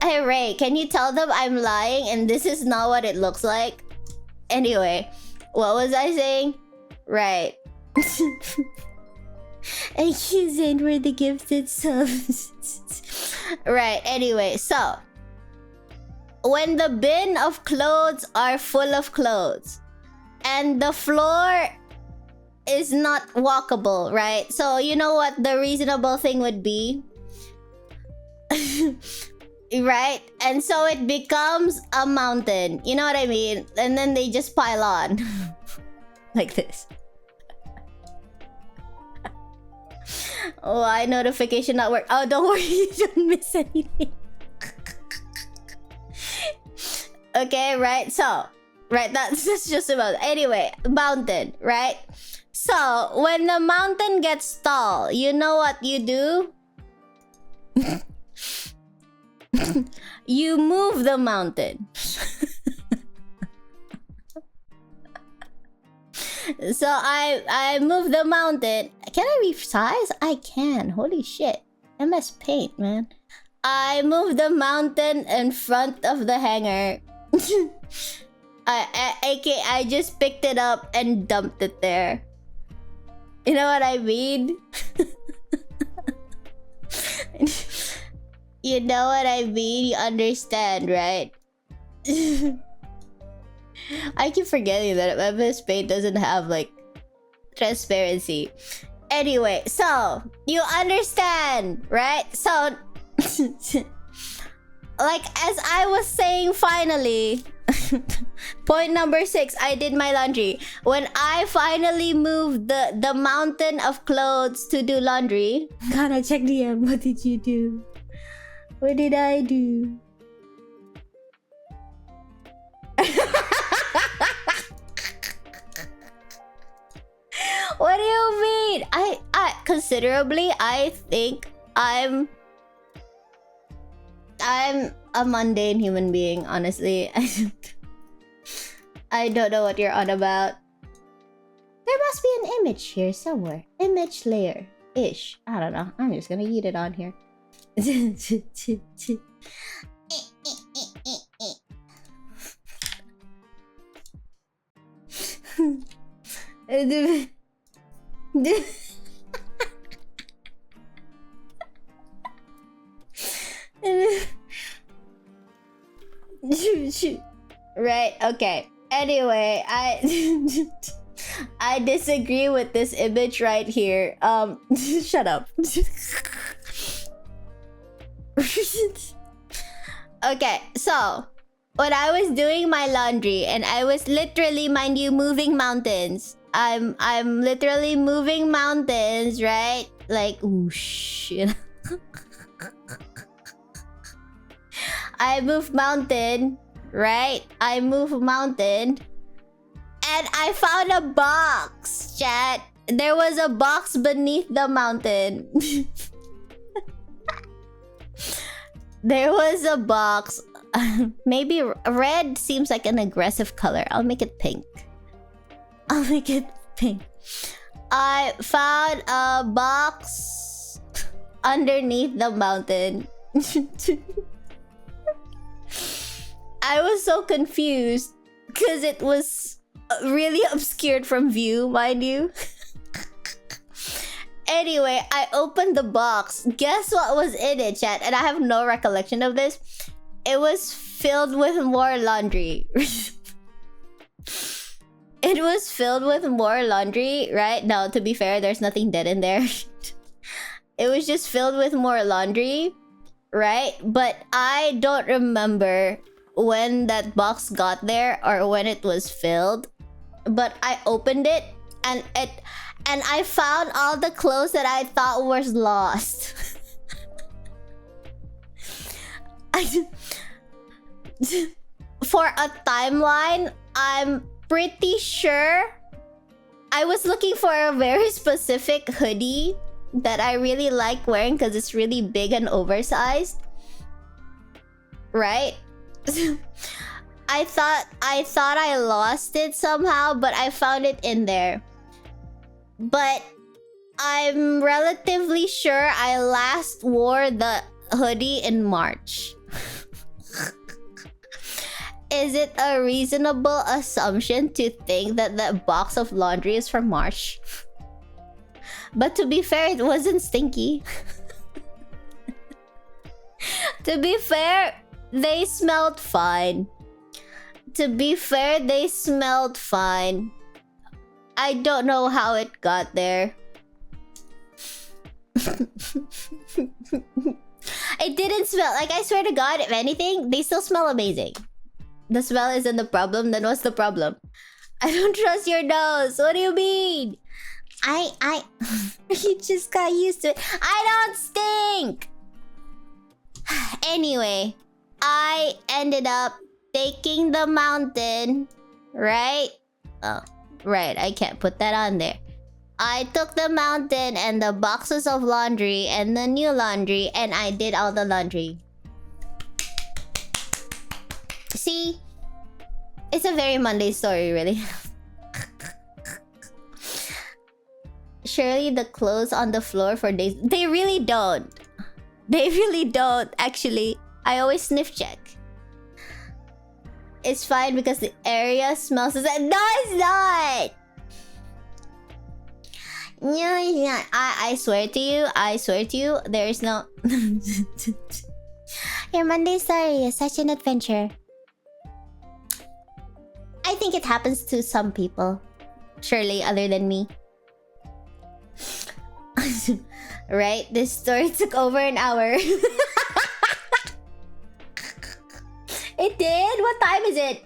Hey Ray, can you tell them I'm lying and this is not what it looks like? Anyway, what was I saying? Right. Accusing we're the gifted subs. Right, anyway, so when the bin of clothes are full of clothes and the floor is not walkable, right? So you know what the reasonable thing would be? Right? And so it becomes a mountain. You know what I mean? And then they just pile on. Like this. Why notification not work? Oh, don't worry, you don't miss anything. Okay, right? So, right, that's just about it. Anyway, mountain, right? So, when the mountain gets tall, you know what you do? You move the mountain. So I move the mountain. Can I resize? I can. Holy shit. MS Paint, man. I move the mountain in front of the hanger. I just picked it up and dumped it there. You know what I mean? You know what I mean? You understand, right? I keep forgetting that MS Paint doesn't have, like, transparency. Anyway, so, you understand, right? So, like, as I was saying finally, point number 6, I did my laundry. When I finally moved the mountain of clothes to do laundry... Gotta check DM, what did you do? What did I do? What do you mean? I considerably, I think I'm a mundane human being, honestly. I don't know what you're on about. There must be an image here somewhere. Image layer ish. I don't know. I'm just gonna eat it on here. Right, okay. Anyway, I disagree with this image right here. Shut up. Okay, so when I was doing my laundry and I was literally, mind you, moving mountains. I'm literally moving mountains, right? Like whoosh, you know? I move mountain, right? I move mountain. And I found a box, chat. There was a box beneath the mountain. There was a box. Maybe red seems like an aggressive color. I'll make it pink. I'll make it pink. I found a box underneath the mountain. I was so confused because it was really obscured from view, mind you. Anyway, I opened the box. Guess what was in it, chat? And I have no recollection of this. It was filled with more laundry. It was filled with more laundry, right? No, to be fair, there's nothing dead in there. It was just filled with more laundry, right? But I don't remember when that box got there or when it was filled. But I opened it and I found all the clothes that I thought was lost. For a timeline, I'm pretty sure I was looking for a very specific hoodie that I really like wearing because it's really big and oversized. Right? I thought I lost it somehow, but I found it in there. But I'm relatively sure I last wore the hoodie in March. Is it a reasonable assumption to think that the box of laundry is from March? But to be fair, it wasn't stinky. To be fair, they smelled fine. To be fair, they smelled fine. I don't know how it got there. It didn't smell. Like, I swear to God, if anything, they still smell amazing. The smell isn't the problem. Then what's the problem? I don't trust your nose. What do you mean? You just got used to it. I don't stink. Anyway, I ended up taking the mountain, right? Oh, right. I can't put that on there. I took the mountain and the boxes of laundry and the new laundry, and I did all the laundry. See? It's a very Monday story, really. Surely the clothes on the floor for days... They really don't. They really don't, actually. I always sniff check. It's fine because the area smells... No, it's not! No, it's not. I swear to you, there is no... Your Monday story is such an adventure. I think it happens to some people. Surely, other than me. Right? This story took over an hour. It did? What time is it?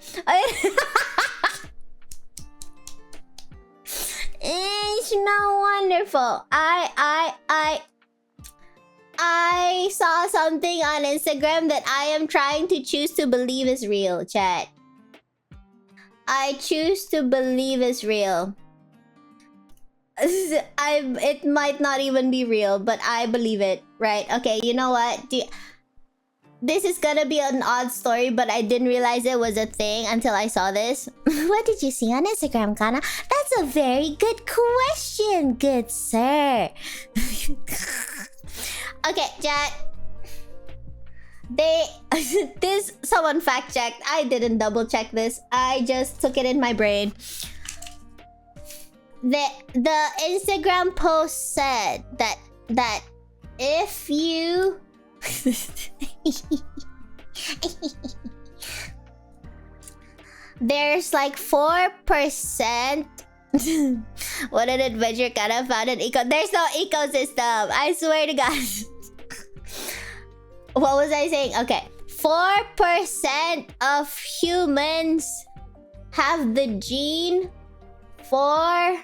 It smells wonderful. I saw something on Instagram that I am trying to choose to believe is real, chat. I choose to believe is real. It might not even be real, but I believe it, right? Okay, you know what? This is gonna be an odd story, but I didn't realize it was a thing until I saw this. What did you see on Instagram, Kanna? That's a very good question, good sir. Okay, chat. Someone fact checked. I didn't double check this. I just took it in my brain. The Instagram post said that if you there's like 4%. What an adventure! Kanna found an eco. There's no ecosystem. I swear to God. What was I saying? Okay, 4% of humans have the gene for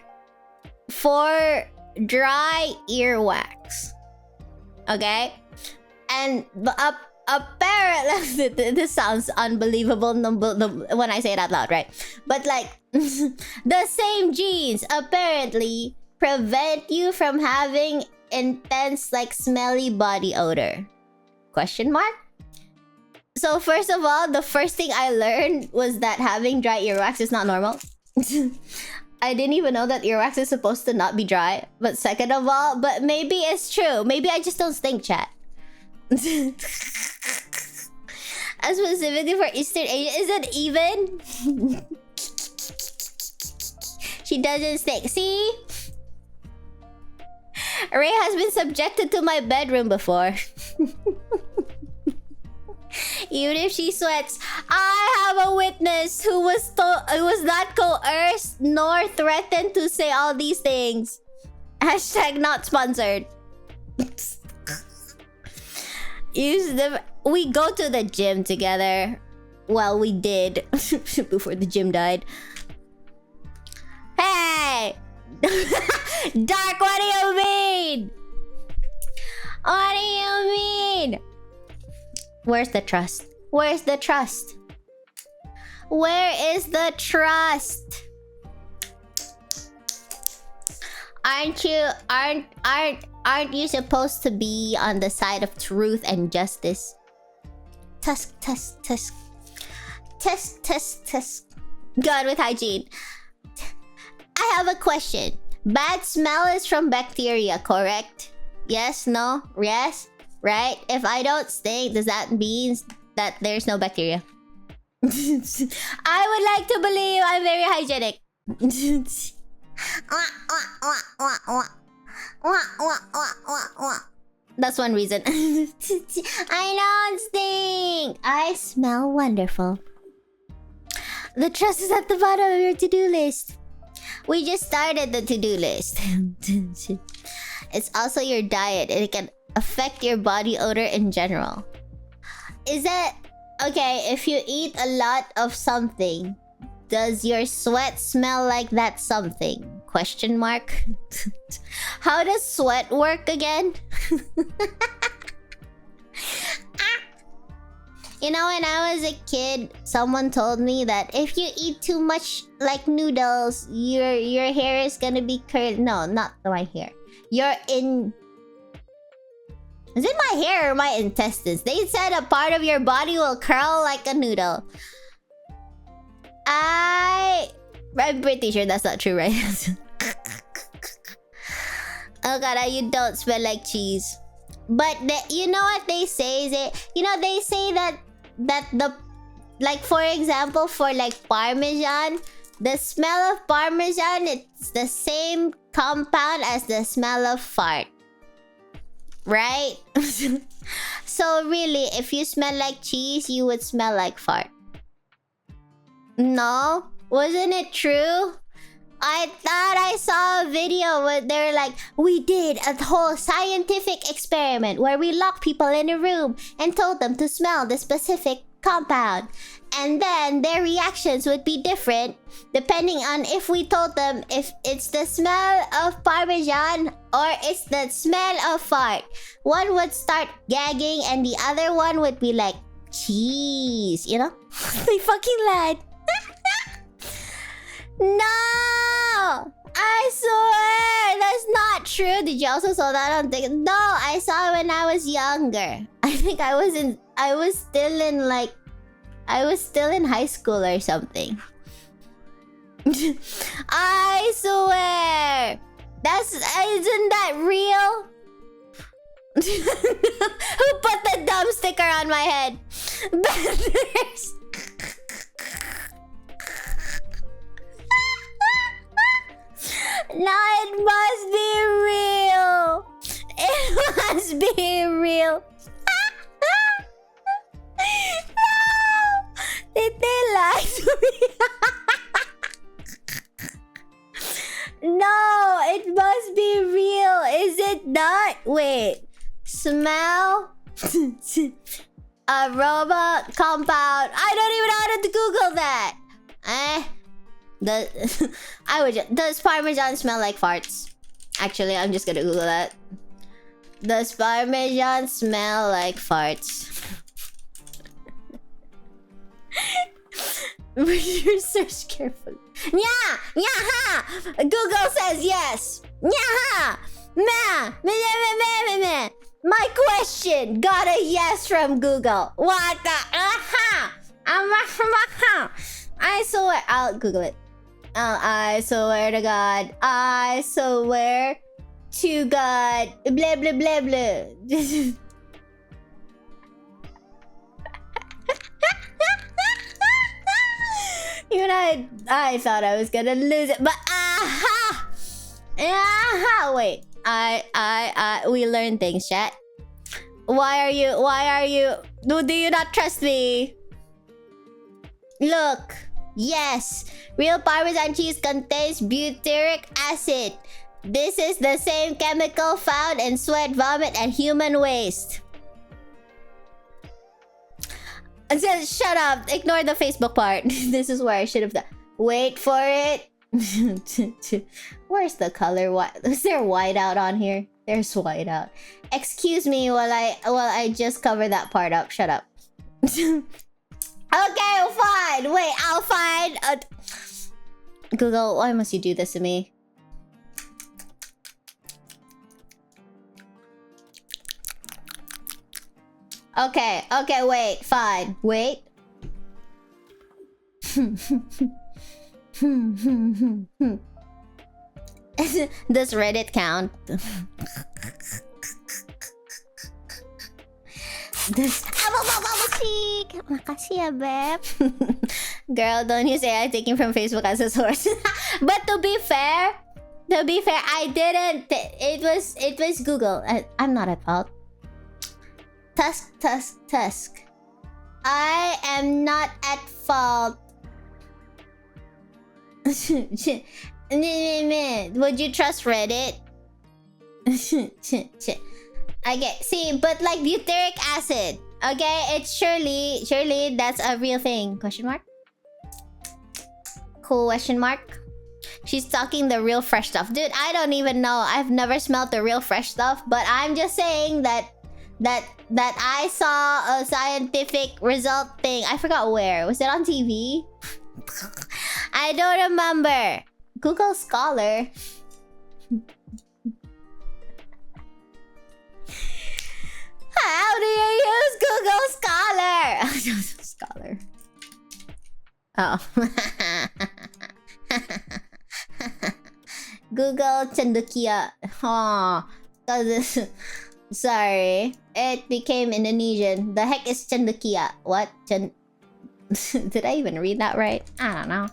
dry earwax. Okay, and apparently this sounds unbelievable when I say it out loud, right? But like the same genes apparently prevent you from having intense like smelly body odor. Question mark? So first of all, the first thing I learned was that having dry earwax is not normal. I didn't even know that earwax is supposed to not be dry. But second of all, but maybe it's true. Maybe I just don't stink, chat. Specifically for Eastern Asia, is it even? She doesn't stink. See? Ray has been subjected to my bedroom before. Even if she sweats. I have a witness who was not coerced nor threatened to say all these things. Hashtag not sponsored. We go to the gym together. Well, we did. Before the gym died. Hey! Dark, what do you mean? What do you mean? Where's the trust? Where's the trust? Where is the trust? Aren't you supposed to be on the side of truth and justice? Tusk, tusk, tusk. Tusk, tusk, tusk. God with hygiene. I have a question. Bad smell is from bacteria, correct? Yes, no, yes, right? If I don't stink, does that mean that there's no bacteria? I would like to believe I'm very hygienic. That's one reason. I don't stink. I smell wonderful. The trust is at the bottom of your to-do list. We just started the to-do list. It's also your diet. affect your body odor in general? Is that okay? If you eat a lot of something, does your sweat smell like that something? Question mark. How does sweat work again? You know, when I was a kid, someone told me that if you eat too much like noodles, your hair is gonna be curly. No, not my hair. Is it my hair or my intestines? They said a part of your body will curl like a noodle. I'm pretty sure that's not true, right? Oh god, you don't smell like cheese. But you know what they say is it? You know they say that the, like, for example, for like Parmesan, the smell of Parmesan, it's the same compound as the smell of fart. Right? So really, if you smell like cheese, you would smell like fart. No? Wasn't it true? I thought I saw a video where they're like, we did a whole scientific experiment where we locked people in a room and told them to smell the specific compound. And then their reactions would be different depending on if we told them if it's the smell of Parmesan or it's the smell of fart. One would start gagging and the other one would be like, cheese, you know? They fucking lied. No! I swear! That's not true. Did you also saw that on TikTok? No, I saw it when I was younger. I think I was still in high school or something. I swear! Isn't that real? Who put the dumb sticker on my head? No, it must be real. It must be real. No! Did they lie to me? No, it must be real. Is it not? Wait. Smell? Aroma compound. I don't even know how to Google that. Does Parmesan smell like farts? Actually, I'm just gonna Google that. Does Parmesan smell like farts? Research carefully. Yeah! Yeah! Google says yes! Yeah! My question got a yes from Google. What the? I swear. I'll Google it. I swear to God. I swear to God. Blah, blah, blah, blah. You know, I thought I was gonna lose it, but aha! Wait. We learn things, chat. Why are you... Do you not trust me? Look. Yes. Real Parmesan cheese contains butyric acid. This is the same chemical found in sweat, vomit, and human waste. Shut up. Ignore the Facebook part. This is where I should have done. Wait for it. Where's the color? Is there whiteout on here? There's whiteout. Excuse me while I just cover that part up. Shut up. Okay, fine. Wait, I'll find Google, why must you do this to me? Okay, wait, fine. Wait. Does Reddit count? Girl, don't you say I'm taking from Facebook as a source. But to be fair, I didn't. It was Google. I'm not at fault. Tusk. I am not at fault. Would you trust Reddit? Okay, see, but like butyric acid. Okay, it's surely that's a real thing. Question mark? Question mark? She's talking the real fresh stuff. Dude, I don't even know. I've never smelled the real fresh stuff, but I'm just saying that I saw a scientific result thing. I forgot where. Was it on TV? I don't remember. Google Scholar. How do you use Google Scholar? Scholar. Oh. Google Cendekia. Oh. Sorry. It became Indonesian. The heck is Cendekia? What? Did I even read that right? I don't know.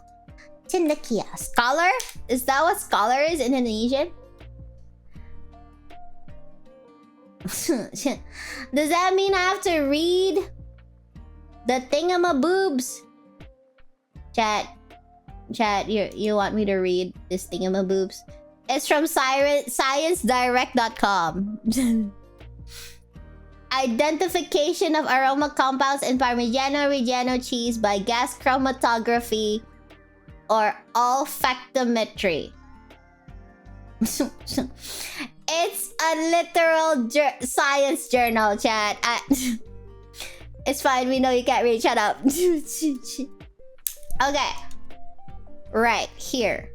Cendekia. Scholar? Is that what scholar is in Indonesian? Does that mean I have to read the thingamaboobs? Chat, you want me to read this thingamaboobs? It's from ScienceDirect.com. Identification of aroma compounds in Parmigiano Reggiano cheese by gas chromatography or olfactometry. It's a literal science journal, chat. It's fine, we know you can't read. Shut up. Okay. Right, here.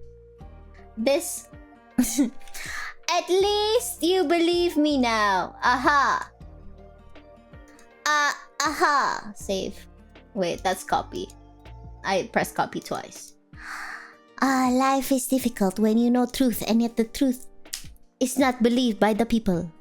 This... At least you believe me now. Aha. Aha. Save. Wait, that's copy. I pressed copy twice. Life is difficult when you know truth, and yet the truth is not believed by the people.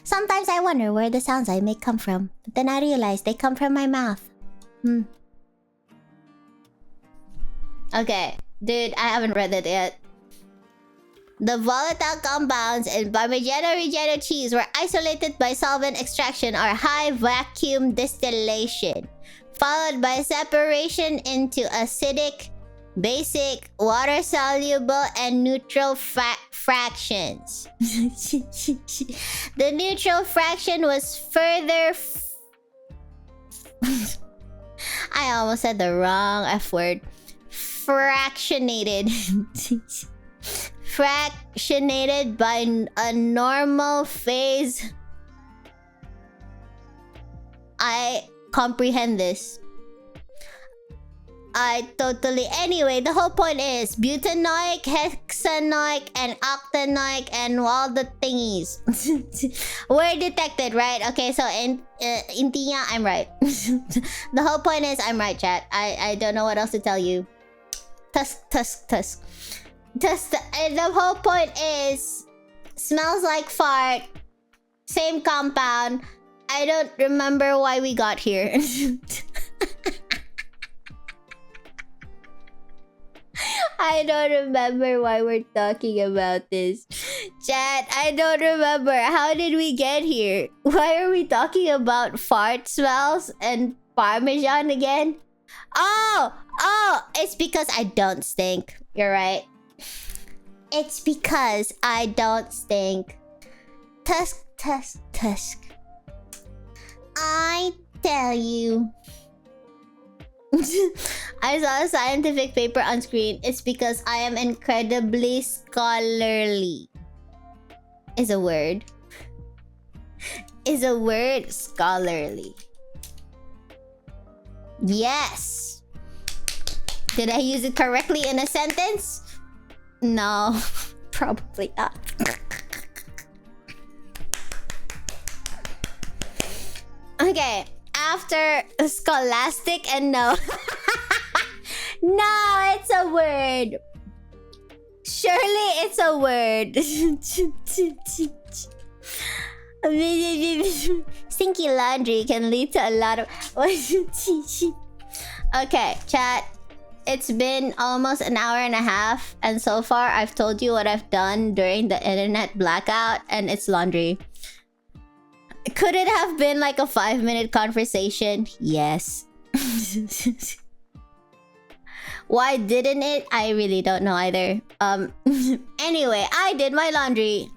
Sometimes I wonder where the sounds I make come from, but then I realize they come from my mouth. Okay, dude, I haven't read it yet. The volatile compounds in Parmigiano Reggiano cheese were isolated by solvent extraction or high vacuum distillation, followed by separation into acidic, basic, water-soluble, and neutral fractions. The neutral fraction was further... I almost said the wrong F word. Fractionated. Fractionated by a normal phase. I comprehend this. Anyway, the whole point is butanoic, hexanoic, and octanoic, and all the thingies were detected, right? Okay, so intinya, I'm right. The whole point is I'm right, chat. I don't know what else to tell you. Tusk. The whole point is smells like fart. Same compound. I don't remember why we got here. I don't remember why we're talking about this. Chat, I don't remember. How did we get here? Why are we talking about fart smells and Parmesan again? Oh, it's because I don't stink. You're right. It's because I don't stink. Tusk. I tell you. I saw a scientific paper on screen. It's because I am incredibly scholarly. Is a word. Is a word scholarly. Yes. Did I use it correctly in a sentence? No, probably not. Okay, after scholastic and no. No, it's a word. Surely it's a word. Stinky laundry can lead to a lot of... Okay, chat. It's been almost an hour and a half, and so far I've told you what I've done during the internet blackout, and it's laundry. Could it have been like a 5-minute conversation? Yes. Why didn't it? I really don't know either. Anyway, I did my laundry.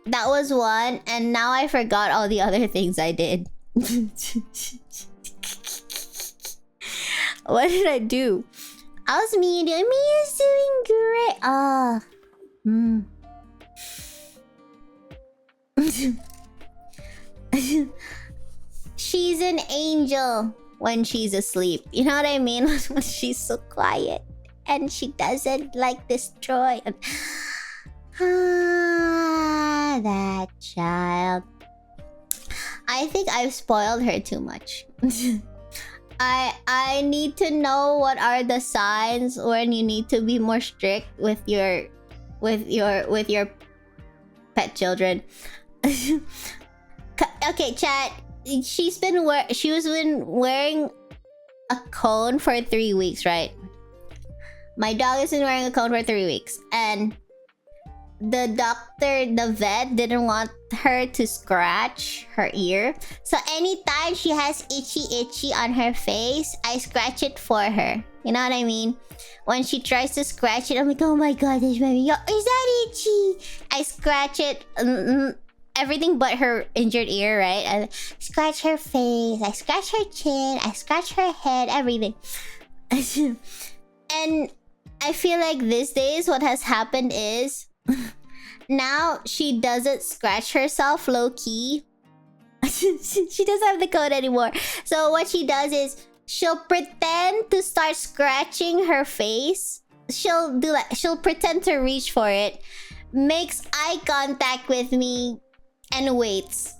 That was one, and now I forgot all the other things I did. What did I do? How's me doing? Me is doing great. She's an angel when she's asleep. You know what I mean? When she's so quiet and she doesn't like destroy. That child. I think I've spoiled her too much. I need to know what are the signs when you need to be more strict with your pet children. Okay, chat. She was been wearing a cone for 3 weeks, right? My dog has been wearing a cone for 3 weeks, and the vet didn't want her to scratch her ear. So anytime she has itchy on her face, I scratch it for her. You know what I mean? When she tries to scratch it, I'm like, oh my god, is that itchy? I scratch it, everything but her injured ear, right? I scratch her face, I scratch her chin, I scratch her head, everything. And I feel like these days what has happened is now she doesn't scratch herself low-key. She doesn't have the code anymore. So what she does is she'll pretend to start scratching her face. She'll pretend to reach for it, makes eye contact with me, and waits.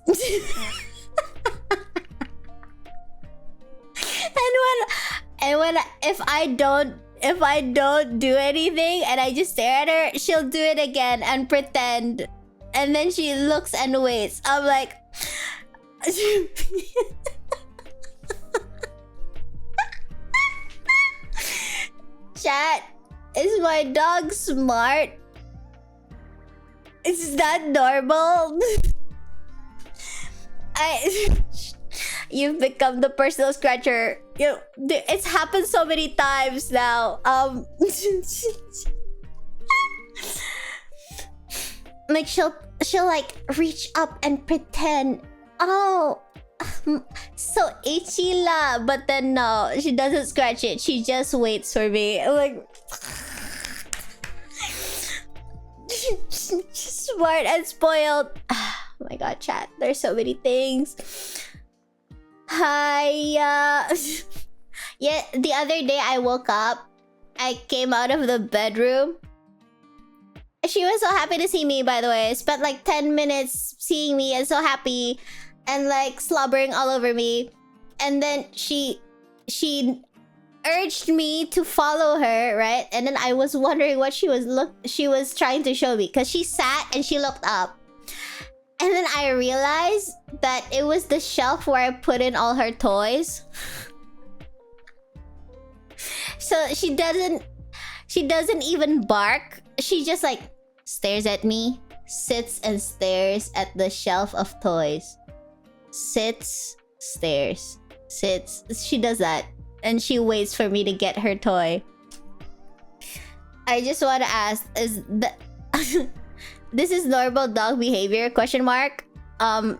If I don't do anything and I just stare at her, she'll do it again and pretend. And then she looks and waits. I'm like... Chat, is my dog smart? Is that normal? You've become the personal scratcher. You know, it's happened so many times now. Like she'll like reach up and pretend, oh, so itchy la, but then no, she doesn't scratch it. She just waits for me. I'm like, she's smart and spoiled. Oh my god, chat. There's so many things. Hi, yeah, the other day I woke up. I came out of the bedroom. She was so happy to see me, by the way. Spent like 10 minutes seeing me and so happy and like slobbering all over me. And then she urged me to follow her, right? And then I was wondering what she was trying to show me, because she sat and she looked up. And then I realized that it was the shelf where I put in all her toys. So she doesn't even bark. She just like stares at me, sits and stares at the shelf of toys. Sits, stares, sits. She does that. And she waits for me to get her toy. I just want to ask, is that... This is normal dog behavior? Question mark. I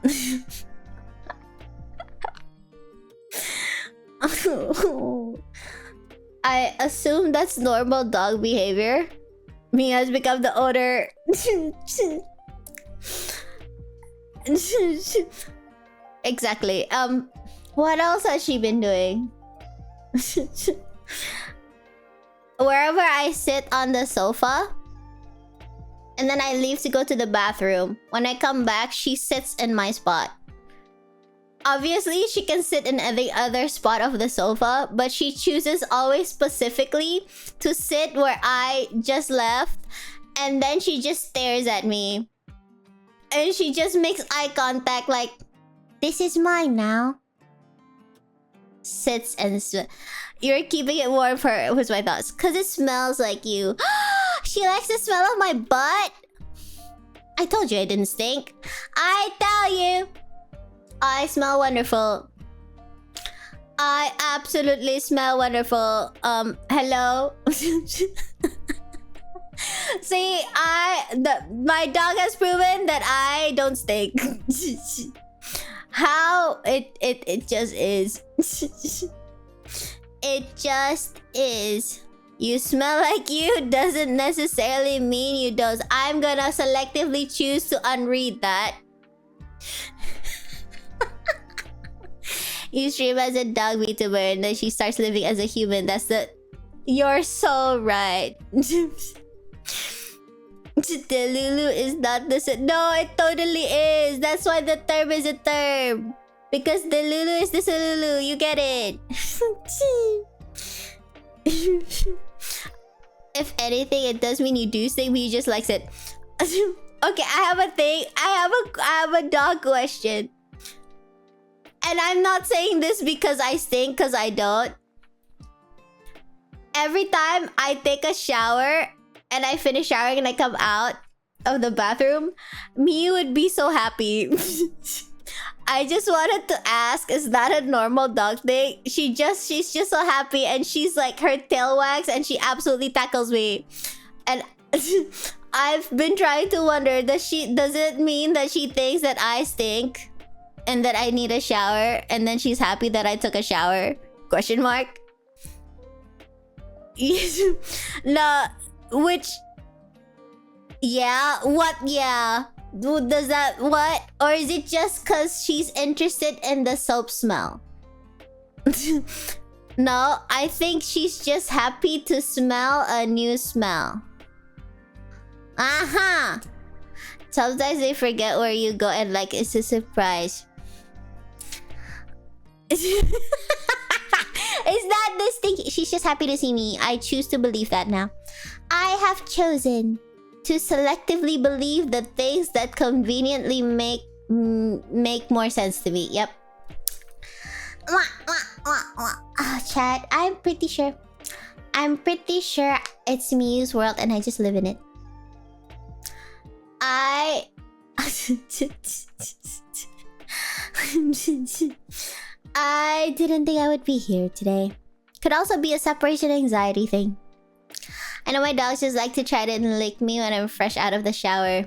assume that's normal dog behavior. Me has become the owner. Exactly. What else has she been doing? Wherever I sit on the sofa, and then I leave to go to the bathroom. When I come back, she sits in my spot. Obviously, she can sit in the other spot of the sofa, but she chooses always specifically to sit where I just left, and then she just stares at me. And she just makes eye contact like, this is mine now. Sits and... You're keeping it warm for... What's my thoughts? Because it smells like you. She likes the smell of my butt. I told you I didn't stink. I tell you. I smell wonderful. I absolutely smell wonderful. Hello. See, my dog has proven that I don't stink. How it just is. It just is. You smell like you doesn't necessarily mean you don't. I'm gonna selectively choose to unread that. You stream as a dog VTuber and then she starts living as a human. That's the... You're so right. The Lulu is not the... No, it totally is. That's why the term is a term. Because the Lulu is the Lulu. You get it. If anything, it does mean you do stink, but you just likes it. Okay, I have a thing. I have a dog question. And I'm not saying this because I stink, because I don't. Every time I take a shower and I finish showering and I come out of the bathroom, Miu would be so happy. I just wanted to ask, is that a normal dog thing? She's just so happy and she's like, her tail wags and she absolutely tackles me. And I've been trying to wonder, does it mean that she thinks that I stink and that I need a shower and then she's happy that I took a shower? Question mark. No, which... Yeah, what? Yeah. Does that... What? Or is it just because she's interested in the soap smell? No, I think she's just happy to smell a new smell. Aha! Sometimes they forget where you go and like it's a surprise. Is that this thing? She's just happy to see me. I choose to believe that now. I have chosen to selectively believe the things that conveniently make more sense to me. Yep. Chat, I'm pretty sure it's Miu's world and I just live in it. I didn't think I would be here today. Could also be a separation anxiety thing. I know my dogs just like to try to lick me when I'm fresh out of the shower.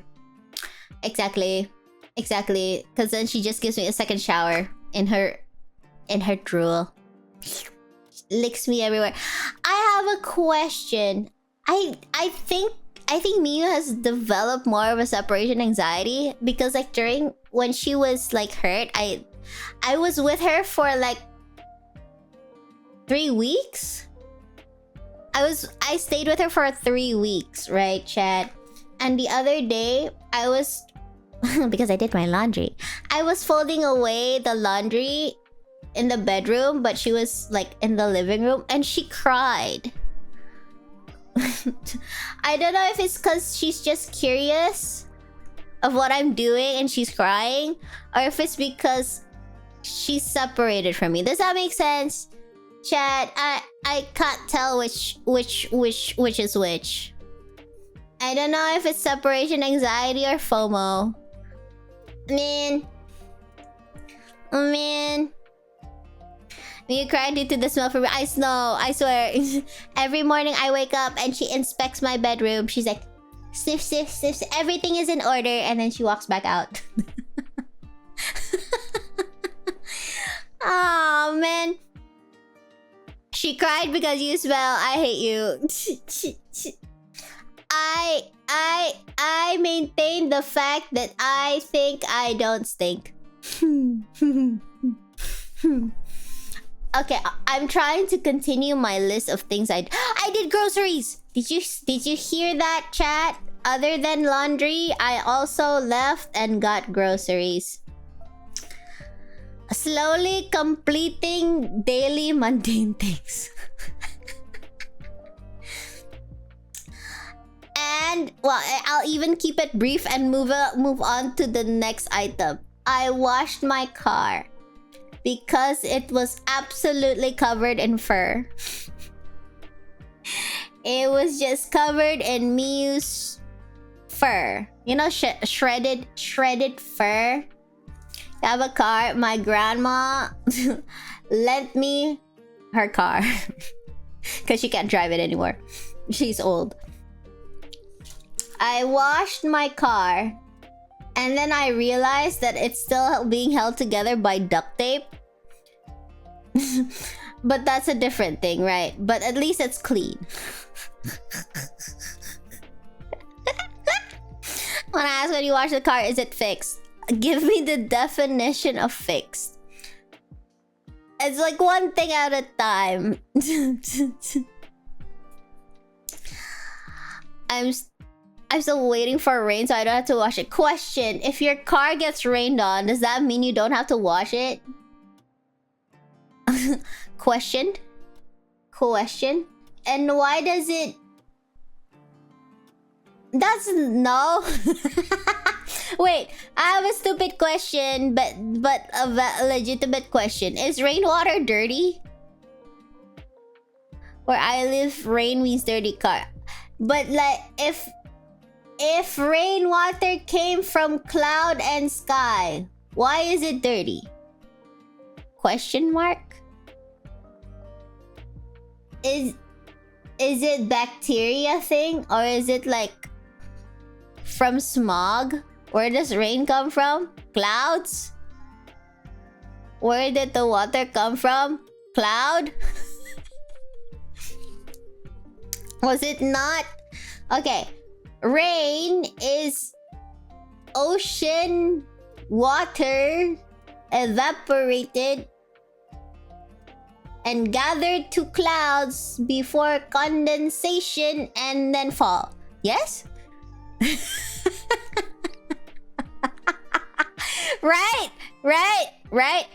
Exactly. Because then she just gives me a second shower in her drool. Licks me everywhere. I have a question. I think Miu has developed more of a separation anxiety because like during when she was like hurt, I was with her for like 3 weeks. I stayed with her for 3 weeks, right, chat? And the other day, I was... because I did my laundry. I was folding away the laundry in the bedroom, but she was, like, in the living room, and she cried. I don't know if it's because she's just curious of what I'm doing and she's crying, or if it's because she's separated from me. Does that make sense? Chat, I can't tell which is which. I don't know if it's separation anxiety or FOMO. Man. You cry due to the smell from... I know, I swear. Every morning I wake up and she inspects my bedroom. She's like, sniff, sniff, sniff. Everything is in order. And then she walks back out. Oh, man. She cried because you smell. I hate you. I maintain the fact that I think I don't stink. Okay, I'm trying to continue my list of things I did groceries. Did you hear that, chat? Other than laundry, I also left and got groceries. Slowly completing daily mundane things. And well, I'll even keep it brief and move on to the next item. I washed my car because it was absolutely covered in fur. It was just covered in Miu's fur. You know, shredded fur. I have a car. My grandma lent me her car because she can't drive it anymore. She's old. I washed my car, and then I realized that it's still being held together by duct tape. But that's a different thing, right? But at least it's clean. When I ask when you wash the car, is it fixed? Give me the definition of fixed. It's like one thing at a time. I'm still waiting for rain so I don't have to wash it. Question: if your car gets rained on, does that mean you don't have to wash it? Question? And why does it... That's no. Wait, I have a stupid question, but a legitimate question. Is rainwater dirty? Where I live, rain means dirty car. But like, if rainwater came from cloud and sky, why is it dirty? Question mark? Is it bacteria thing, or is it like from smog? Where does rain come from? Clouds? Where did the water come from? Cloud? Was it not? Okay. Rain is ocean water evaporated and gathered to clouds before condensation and then fall. Yes? Right.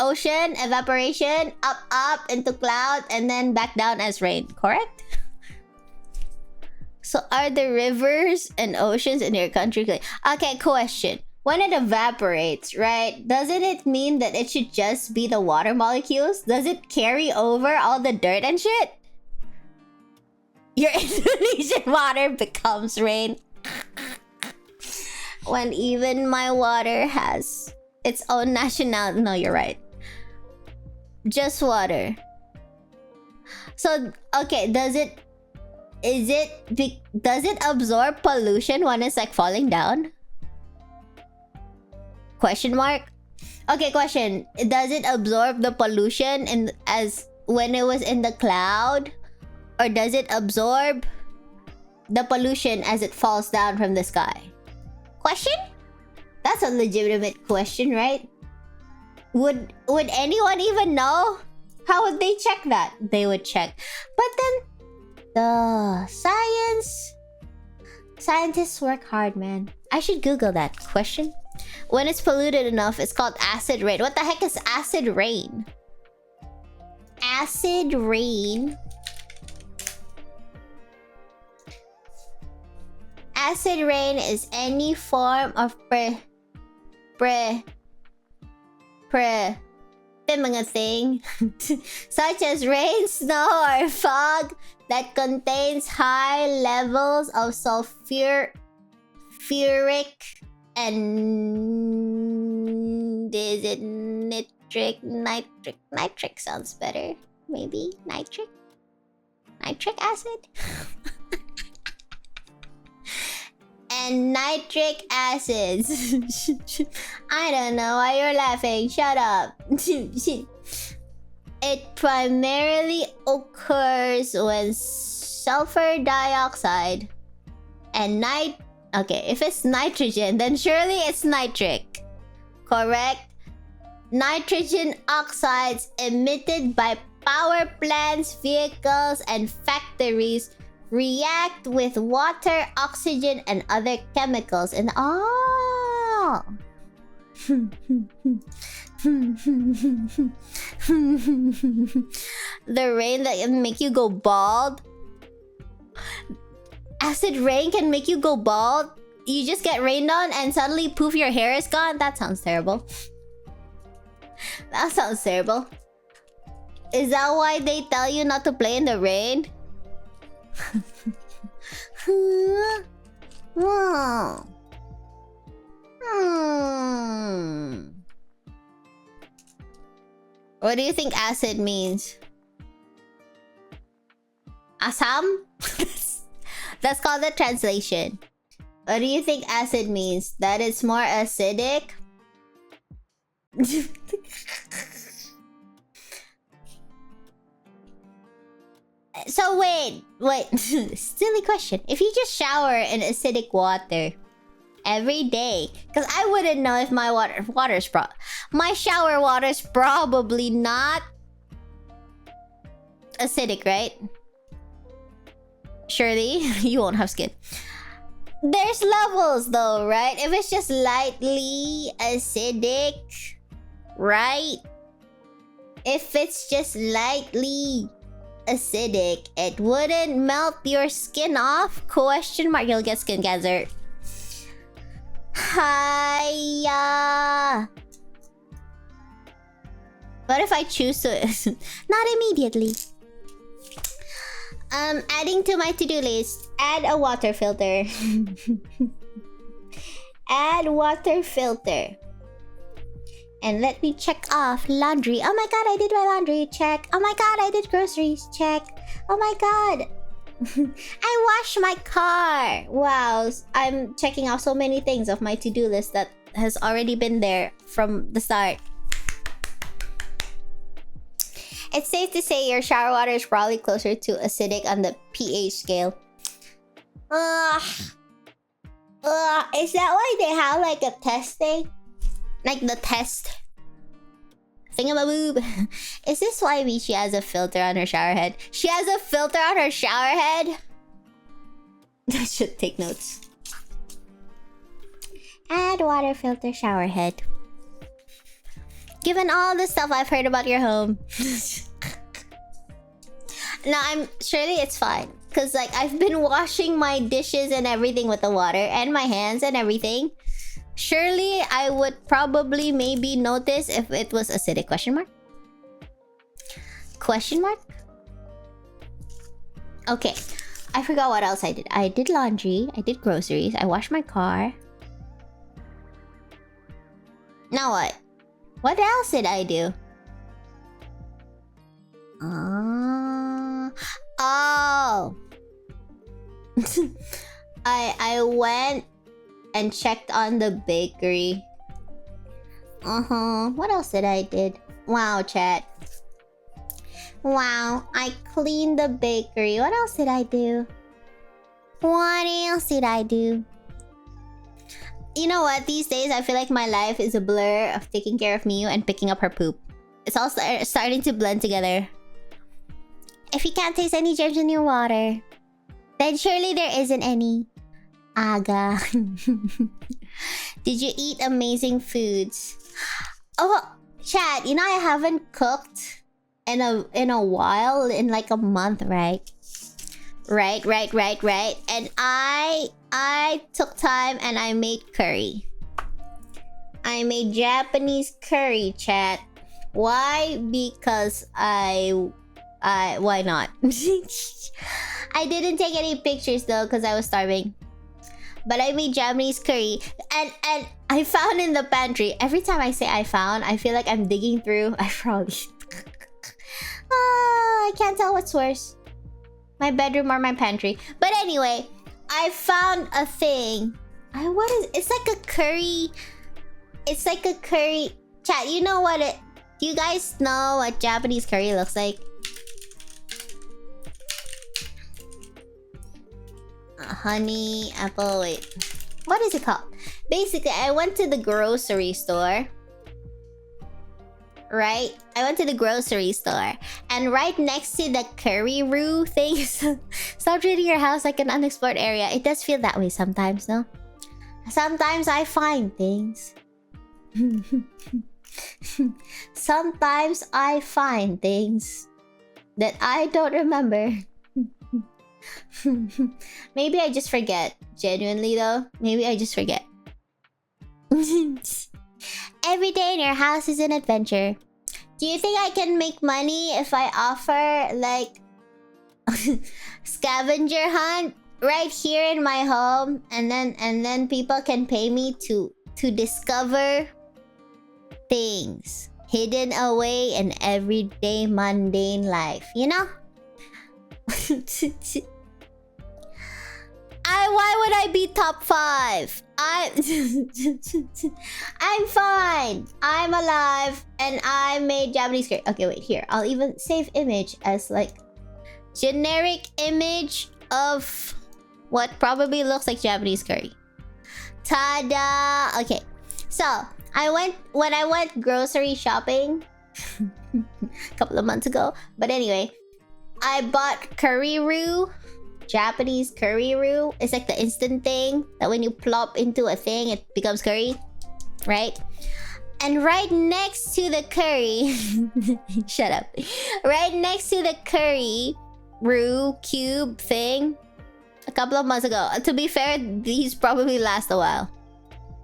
Ocean, evaporation, up into cloud, and then back down as rain. Correct? So are the rivers and oceans in your country clean? Okay, question. When it evaporates, right, doesn't it mean that it should just be the water molecules? Does it carry over all the dirt and shit? Your Indonesian water becomes rain. When even my water has its own nationality. No, you're right. Just water. So, okay, does it absorb pollution when it's like falling down? Question mark? Okay, question. Does it absorb the pollution as when it was in the cloud? Or does it absorb the pollution as it falls down from the sky? Question? That's a legitimate question, right? Would anyone even know? How would they check that? They would check. But then the scientists work hard, man. I should Google that question. When it's polluted enough, it's called acid rain. What the heck is acid rain? Acid rain. Acid rain is any form of mga thing such as rain, snow, or fog that contains high levels of sulfuric and is it nitric sounds better, maybe nitric acid. And nitric acids. I don't know why you're laughing. Shut up. It primarily occurs when sulfur dioxide and okay, if it's nitrogen, then surely it's nitric. Correct? Nitrogen oxides emitted by power plants, vehicles, and factories react with water, oxygen, and other chemicals in the rain that can make you go bald. Acid rain can make you go bald. You just get rained on and suddenly poof, your hair is gone. That sounds terrible. That sounds terrible. Is that why they tell you not to play in the rain? What do you think acid means? Assam? That's called the translation. What do you think acid means? That it's more acidic? So wait. Silly question. If you just shower in acidic water every day, because I wouldn't know if my my shower water's probably not acidic, right? Surely you won't have skin. There's levels though, right? If it's just lightly acidic, right? If it's just lightly acidic, it wouldn't melt your skin off? Question mark. You'll get skin cancer. Hiya. What if I choose to? Not immediately. Adding to my to-do list. Add a water filter. Add water filter. And let me check off laundry. Oh my god, I did my laundry. Check. Oh my god, I did groceries. Check. Oh my god. I washed my car. Wow. I'm checking off so many things of my to-do list that has already been there from the start. It's safe to say your shower water is probably closer to acidic on the pH scale. Is that why they have like a test thing? Like the test thingamaboob. Is this why Michi has a filter on her shower head? She has a filter on her shower head? I should take notes. Add water filter shower head. Given all the stuff I've heard about your home. No, surely it's fine. Cause like I've been washing my dishes and everything with the water and my hands and everything. Surely I would probably maybe notice if it was acidic. Question mark? Question mark? Okay. I forgot what else I did. I did laundry. I did groceries. I washed my car. Now what? What else did I do? Oh. I went and checked on the bakery. What else did I did? Wow, chat. Wow, I cleaned the bakery. What else did I do? What else did I do? You know what? These days, I feel like my life is a blur of taking care of Miu and picking up her poop. It's all starting to blend together. If you can't taste any germs in your water, then surely there isn't any. Aga. Did you eat amazing foods? Oh, chat, you know I haven't cooked in a while, in like a month, right? Right. And I took time and I made curry. I made Japanese curry, chat. Why? Because why not? I didn't take any pictures though because I was starving. But I made Japanese curry and I found in the pantry. Every time I say I found, I feel like I'm digging through. I probably I can't tell what's worse. My bedroom or my pantry. But anyway, I found a thing. It's like a curry. It's like a curry. Chat, you know what it... Do you guys know what Japanese curry looks like? Honey, apple, wait. What is it called? Basically, I went to the grocery store. Right? I went to the grocery store. And right next to the curry roux thing... Stop treating your house like an unexplored area. It does feel that way sometimes, no? Sometimes I find things. Sometimes I find things that I don't remember. Maybe I just forget. Genuinely though, maybe I just forget. Every day in your house is an adventure. Do you think I can make money if I offer like scavenger hunt right here in my home, and then people can pay me to discover things hidden away in everyday mundane life, you know? Why would I be top 5? I'm fine. I'm alive and I made Japanese curry. Okay, wait, here. I'll even save image as like generic image of what probably looks like Japanese curry. Tada! Okay. So, when I went grocery shopping a couple of months ago. But anyway, I bought curry roux. Japanese curry roux. It's like the instant thing that when you plop into a thing, it becomes curry. Right? And right next to the curry... Shut up. Right next to the curry roux cube thing, a couple of months ago. To be fair, these probably last a while.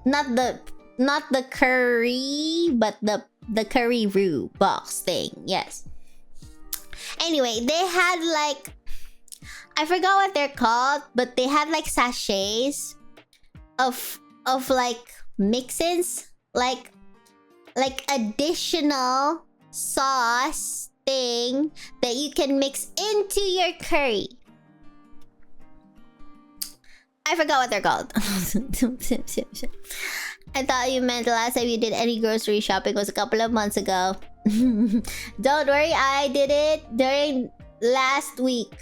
Not the curry, but the curry roux box thing. Yes. Anyway, they had like... I forgot what they're called, but they had like sachets of like mix-ins, like additional sauce thing that you can mix into your curry. I forgot what they're called. I thought you meant the last time you did any grocery shopping was a couple of months ago. Don't worry, I did it during last week.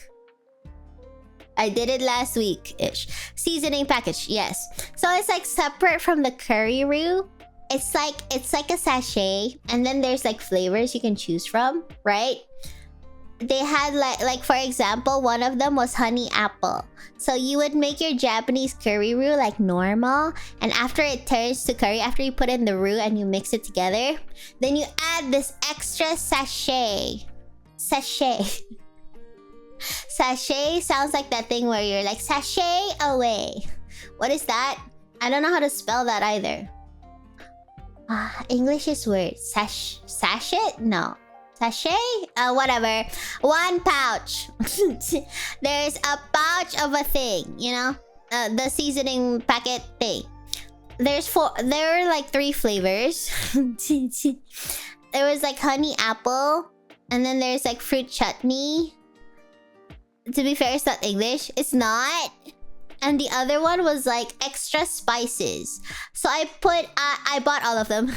I did it last week-ish. Seasoning package, yes. So it's like separate from the curry roux. It's like a sachet, and then there's like flavors you can choose from, right? They had like for example, one of them was honey apple. So you would make your Japanese curry roux like normal, and after it turns to curry, after you put in the roux and you mix it together, then you add this extra sachet. Sachet sounds like that thing where you're like sachet away. What is that? I don't know how to spell that either. English is weird. Sachet? No. Sachet? Whatever. One pouch. There's a pouch of a thing, you know? The seasoning packet thing. There are like 3 flavors. There was like honey apple. And then there's like fruit chutney. To be fair, it's not English. It's not. And the other one was like extra spices. So I bought all of them.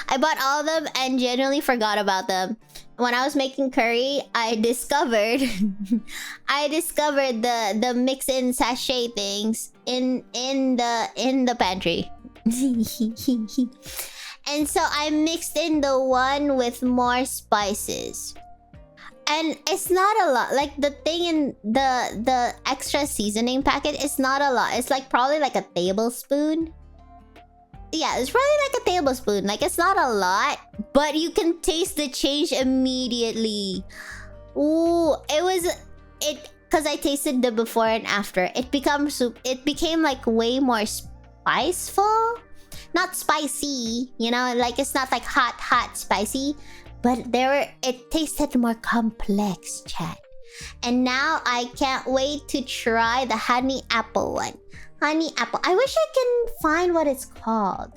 I bought all of them and genuinely forgot about them. When I was making curry, I discovered the mix-in sachet things in the pantry. And so I mixed in the one with more spices. And it's not a lot. Like the thing in the extra seasoning packet is not a lot. It's like probably like a tablespoon. Yeah, it's probably like a tablespoon. Like it's not a lot, but you can taste the change immediately. Ooh, because I tasted the before and after. It became like way more spiceful. Not spicy, you know, like it's not like hot spicy. But it tasted more complex, chat. And now I can't wait to try the honey apple one. Honey apple. I wish I can find what it's called.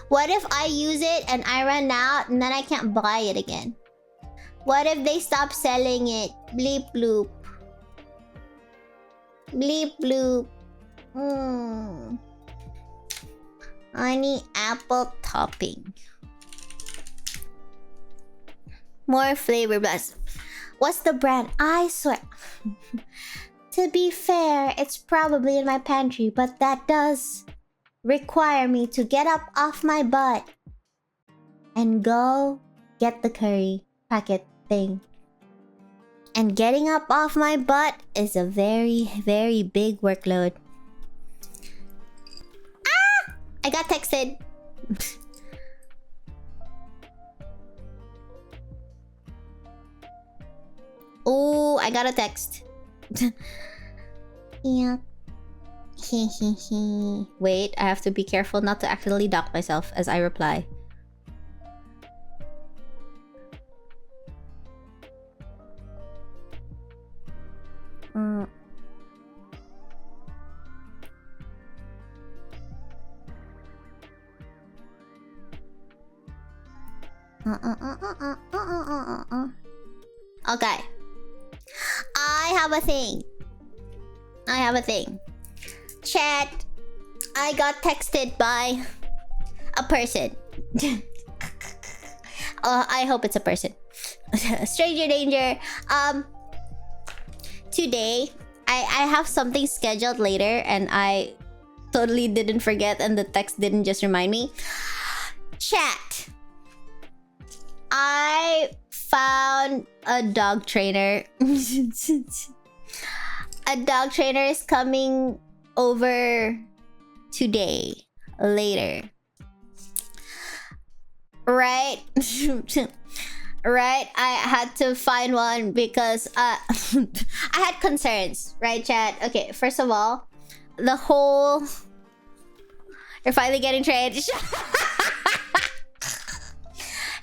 What if I use it and I run out and then I can't buy it again? What if they stop selling it? Bleep bloop. Bleep bloop. Honey apple topping. More flavor blast. What's the brand? I swear. To be fair, it's probably in my pantry, but that does require me to get up off my butt and go get the curry packet thing. And getting up off my butt is a very, very big workload. Ah! I got texted. Oh, I got a text. Yeah. Wait, I have to be careful not to accidentally dock myself as I reply. Okay. I have a thing. Chat. I got texted by a person. I hope it's a person. Stranger danger. Today, I have something scheduled later and I totally didn't forget and the text didn't just remind me. Chat. I found a dog trainer. A dog trainer is coming over today, later. Right? Right? I had to find one because I had concerns, right, chat? Okay, first of all, the whole... You're finally getting trained.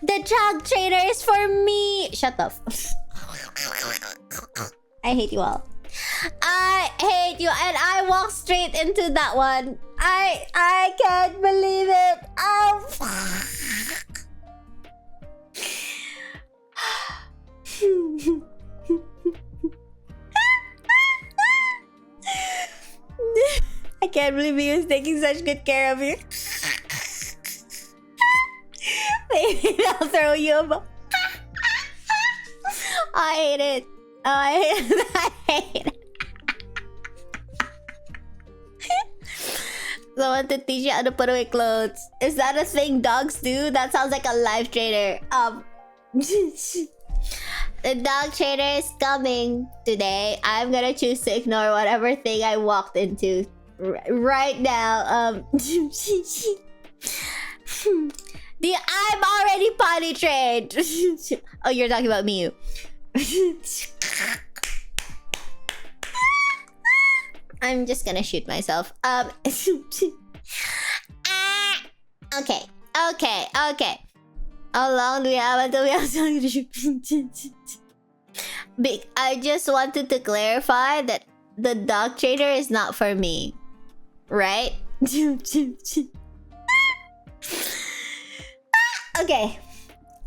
The dog trainer is for me. Shut up. I hate you all. I hate you, and I walked straight into that one. I can't believe it. Oh. I can't believe he was taking such good care of you. Maybe I'll throw you a ball. I hate it. I hate it. Someone to teach you how to put away clothes. Is that a thing dogs do? That sounds like a life trainer. The dog trainer is coming today. I'm gonna choose to ignore whatever thing I walked into right now. I'm already potty trained. Oh, you're talking about me. I'm just gonna shoot myself. Okay. How long do we have until we have something to shoot? I just wanted to clarify that the dog trainer is not for me. Right? Okay.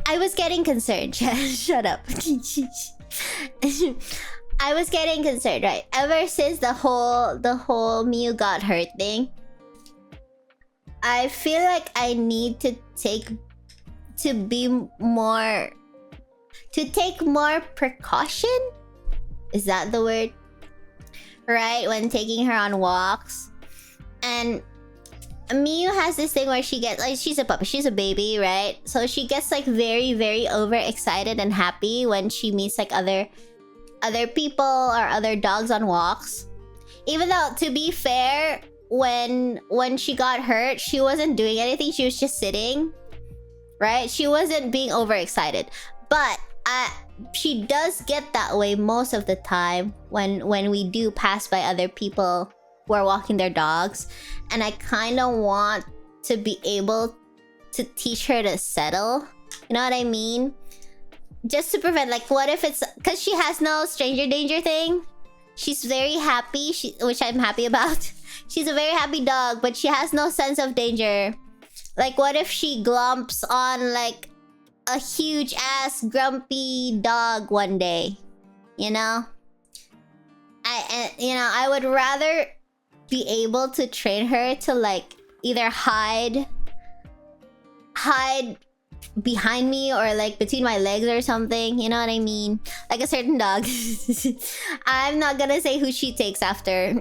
I was getting concerned. Shut up. I was getting concerned, right? Ever since the whole Mew got hurt thing, I feel like I need to take more precaution. Is that the word? Right? When taking her on walks. And Miyu has this thing where she gets, like, she's a puppy, she's a baby, right? So she gets like very, very overexcited and happy when she meets like other people or other dogs on walks. Even though, to be fair, when she got hurt, she wasn't doing anything, she was just sitting. Right? She wasn't being overexcited. But she does get that way most of the time when we do pass by other people who are walking their dogs. And I kind of want to be able to teach her to settle. You know what I mean? Just to prevent, like, what if it's... Because she has no stranger danger thing. She's very happy, which I'm happy about. She's a very happy dog, but she has no sense of danger. Like, what if she glumps on, like, a huge-ass grumpy dog one day? You know? I would rather be able to train her to, like, either hide behind me or, like, between my legs or something. You know what I mean? Like a certain dog. I'm not gonna say who she takes after.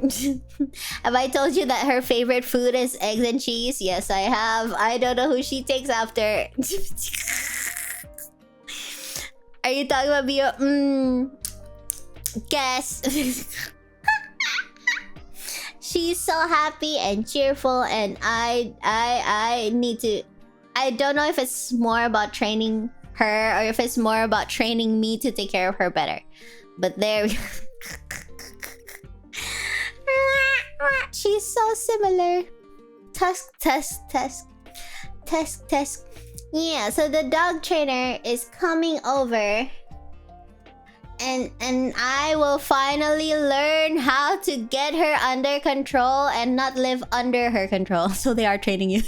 Have I told you that her favorite food is eggs and cheese? Yes, I have. I don't know who she takes after. Are you talking about me? Guess. She's so happy and cheerful, and I need to... I don't know if it's more about training her or if it's more about training me to take care of her better. But there we go. She's so similar. Tusk. Yeah, so the dog trainer is coming over. And I will finally learn how to get her under control and not live under her control. So they are training you.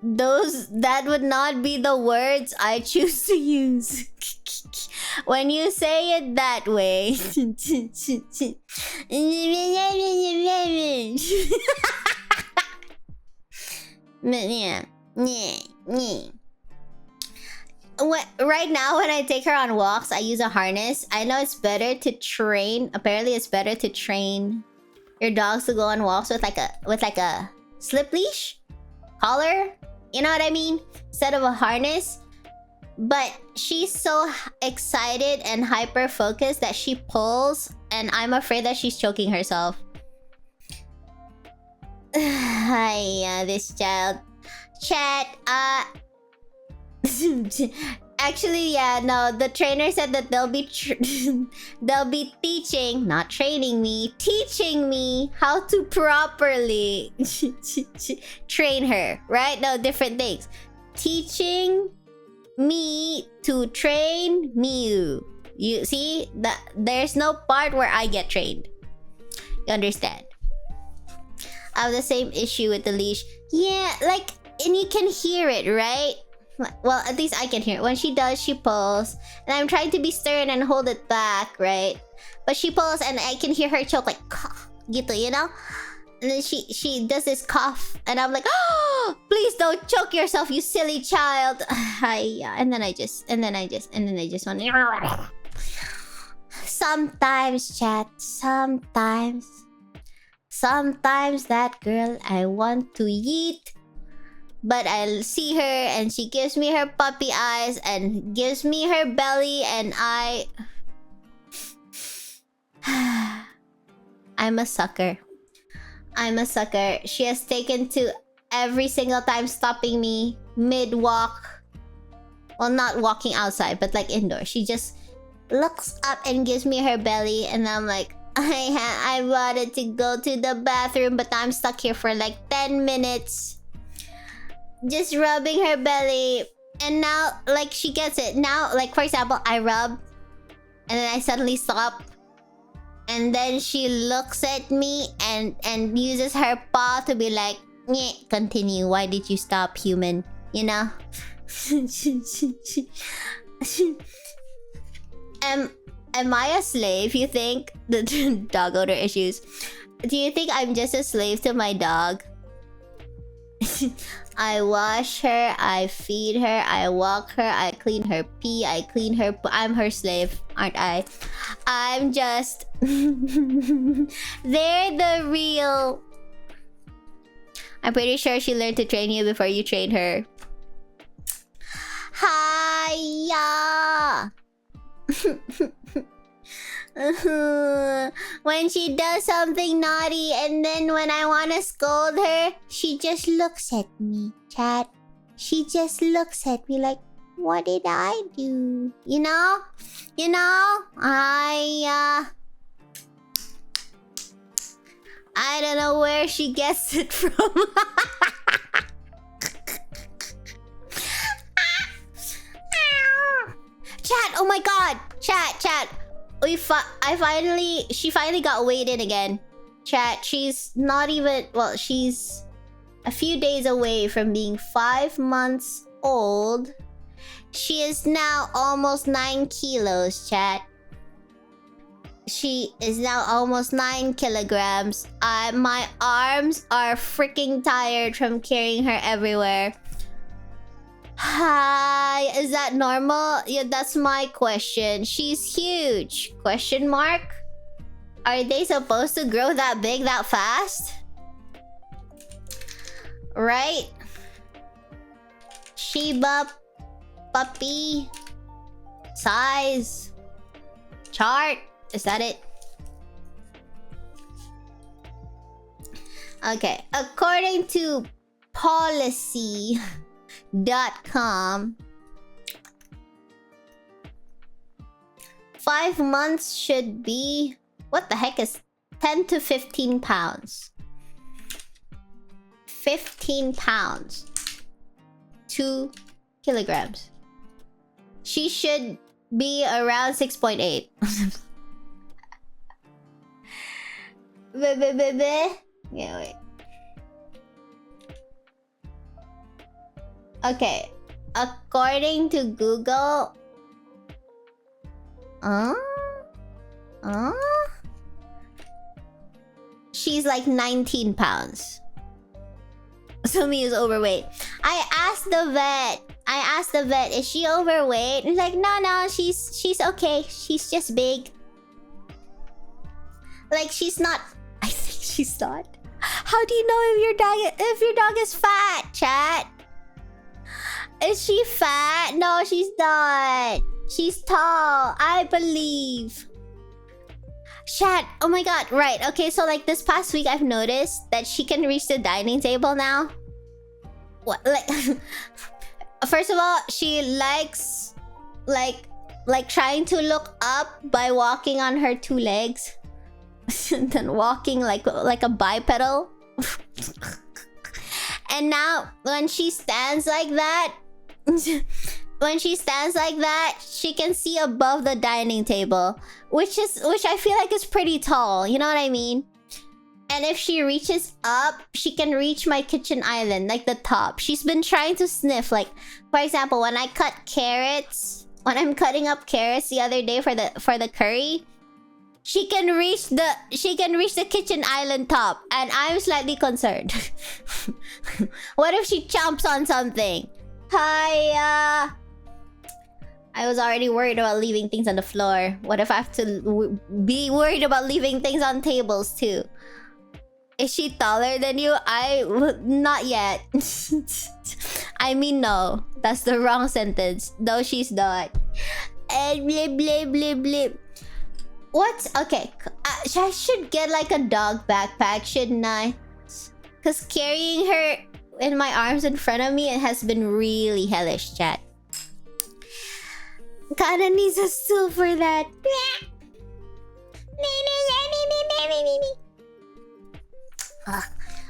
That would not be the words I choose to use. When you say it that way. Right now, when I take her on walks, I use a harness. I know it's better to train. Apparently, it's better to train your dogs to go on walks with like a slip leash collar. You know what I mean? Instead of a harness. But she's so excited and hyper focused that she pulls, and I'm afraid that she's choking herself. Hi, this child. Chat. Actually, yeah, no. The trainer said that they'll be they'll be teaching, not training me, teaching me how to properly train her. Right? No, different things. Teaching me to train Miu. You see that there's no part where I get trained. You understand? I have the same issue with the leash. Yeah, like, and you can hear it, right? Well, at least I can hear it. When she does, she pulls. And I'm trying to be stern and hold it back, right? But she pulls and I can hear her choke like, gitu, you know? And then she does this cough. And I'm like, oh, please don't choke yourself, you silly child. And then I just want... Sometimes, chat. Sometimes that girl I want to yeet. But I'll see her and she gives me her puppy eyes and gives me her belly and I'm a sucker. She has taken to every single time stopping me mid-walk. Well, not walking outside, but like indoor. She just looks up and gives me her belly and I'm like, I wanted to go to the bathroom, but I'm stuck here for like 10 minutes. Just rubbing her belly. And now, like, she gets it. Now, like, for example, I rub. And then I suddenly stop. And then she looks at me and uses her paw to be like, continue. Why did you stop, human? You know? Am I a slave, you think? The dog odor issues. Do you think I'm just a slave to my dog? I wash her, I feed her, I walk her, I clean her pee, I clean her... I'm her slave, aren't I? I'm just... They're the real... I'm pretty sure she learned to train you before you trained her. Hiya! When she does something naughty and then when I want to scold her, she just looks at me, chat. She just looks at me like, what did I do? You know? I don't know where she gets it from. Chat, oh my god. Chat. She finally got weighed in again. Chat, she's not even... Well, she's a few days away from being 5 months old. She is now almost 9 kilos, chat. She is now almost 9 kilograms. My arms are freaking tired from carrying her everywhere. Hi, is that normal? Yeah, that's my question. She's huge. Question mark? Are they supposed to grow that big that fast? Right? Shiba puppy size chart. Is that it? Okay, according to policy.com, 5 months should be... What the heck is 10 to 15 pounds? 15 pounds. 2 kilograms. She should be around 6.8. Yeah, wait. Okay. According to Google... she's like 19 pounds. So me is overweight. I asked the vet, is she overweight? He's like, no, she's okay. She's just big. Like, she's not... I think she's not. How do you know if your dog is fat, chat? Is she fat? No, she's not. She's tall, I believe. Chat, oh my god, right. Okay, so like this past week I've noticed that she can reach the dining table now. What, like... First of all, she likes... Like trying to look up by walking on her two legs. And then walking like a bipedal. And now, when she stands like that... she can see above the dining table, which I feel like is pretty tall. You know what I mean? And if she reaches up, she can reach my kitchen island, like the top. She's been trying to sniff. Like, for example, when I cut carrots, when I'm cutting up carrots the other day for the curry, she can reach the kitchen island top, and I'm slightly concerned. What if she chomps on something? Hi. I was already worried about leaving things on the floor. What if I have to be worried about leaving things on tables too? Is she taller than you? Not yet. I mean, no. That's the wrong sentence. No, she's not. And blip, blip, blip, blip. What? Okay. I should get like a dog backpack, shouldn't I? Because carrying her in my arms in front of me, it has been really hellish, chat. Kanna needs a stool for that.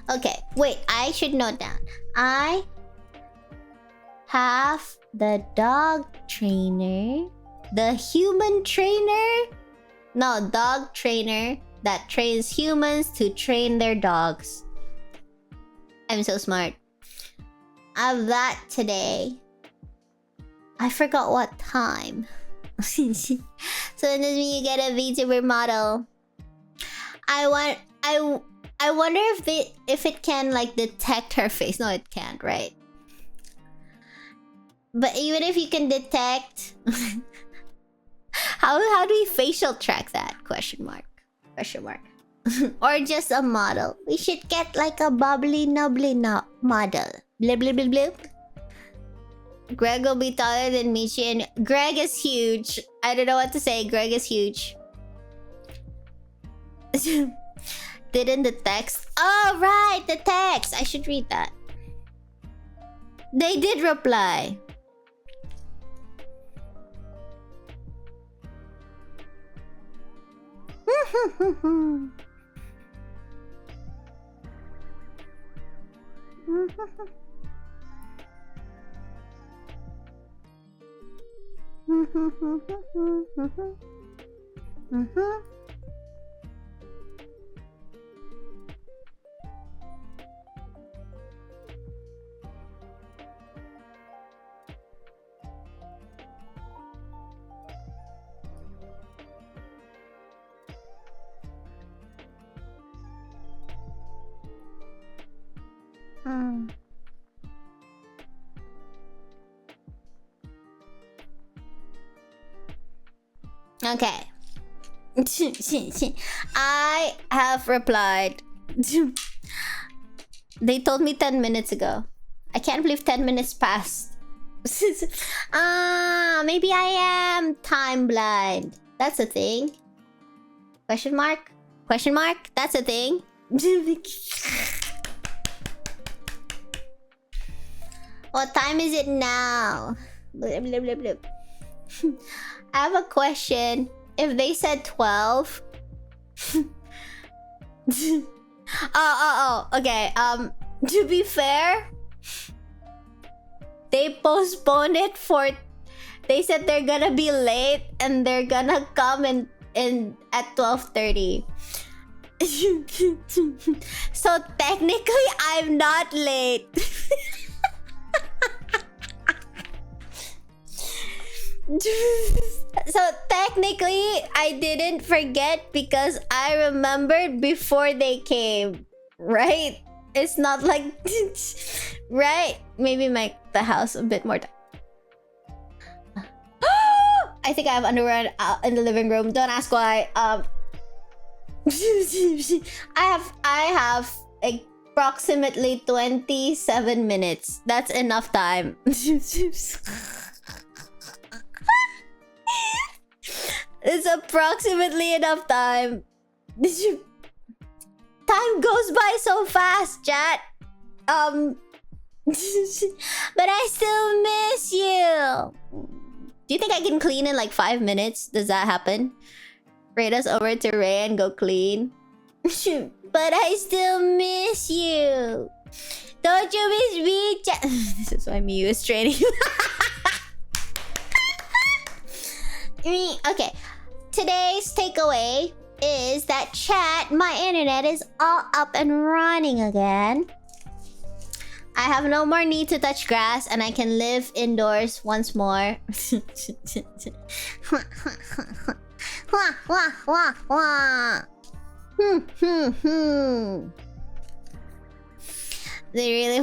Okay, wait. I should note down. I have the dog trainer, the human trainer. No, dog trainer that trains humans to train their dogs. I'm so smart. I have that today. I forgot what time. So that means you get a VTuber model. I wonder if it can like detect her face. No, it can't, right? But even if you can detect, how do we facial track that? Question mark. Or just a model. We should get like a bubbly nubbly model. Blip blip blip blip. Greg will be taller than Michi, and Greg is huge. I don't know what to say. Greg is huge. Didn't the text? Oh, right, the text. I should read that. They did reply. Okay. I have replied. They told me 10 minutes ago. I can't believe 10 minutes passed. Maybe I am time blind. That's a thing. Question mark? Question mark? That's a thing. What time is it now? Blip, blip, blip, blip. I have a question. If they said 12... Okay, to be fair, they postponed it for... They said they're gonna be late and they're gonna come in at 12:30. So technically, I'm not late. So technically, I didn't forget because I remembered before they came, right? It's not like, right? Maybe make the house a bit more. I think I have underwear in the living room. Don't ask why. I have approximately 27 minutes. That's enough time. It's approximately enough time. Time goes by so fast, chat. But I still miss you. Do you think I can clean in like 5 minutes? Does that happen? Raid us over to Ray and go clean. But I still miss you. Don't you miss me, chat? This is why Miyu is training. Okay. Today's takeaway is that chat, my internet is all up and running again. I have no more need to touch grass and I can live indoors once more. They really...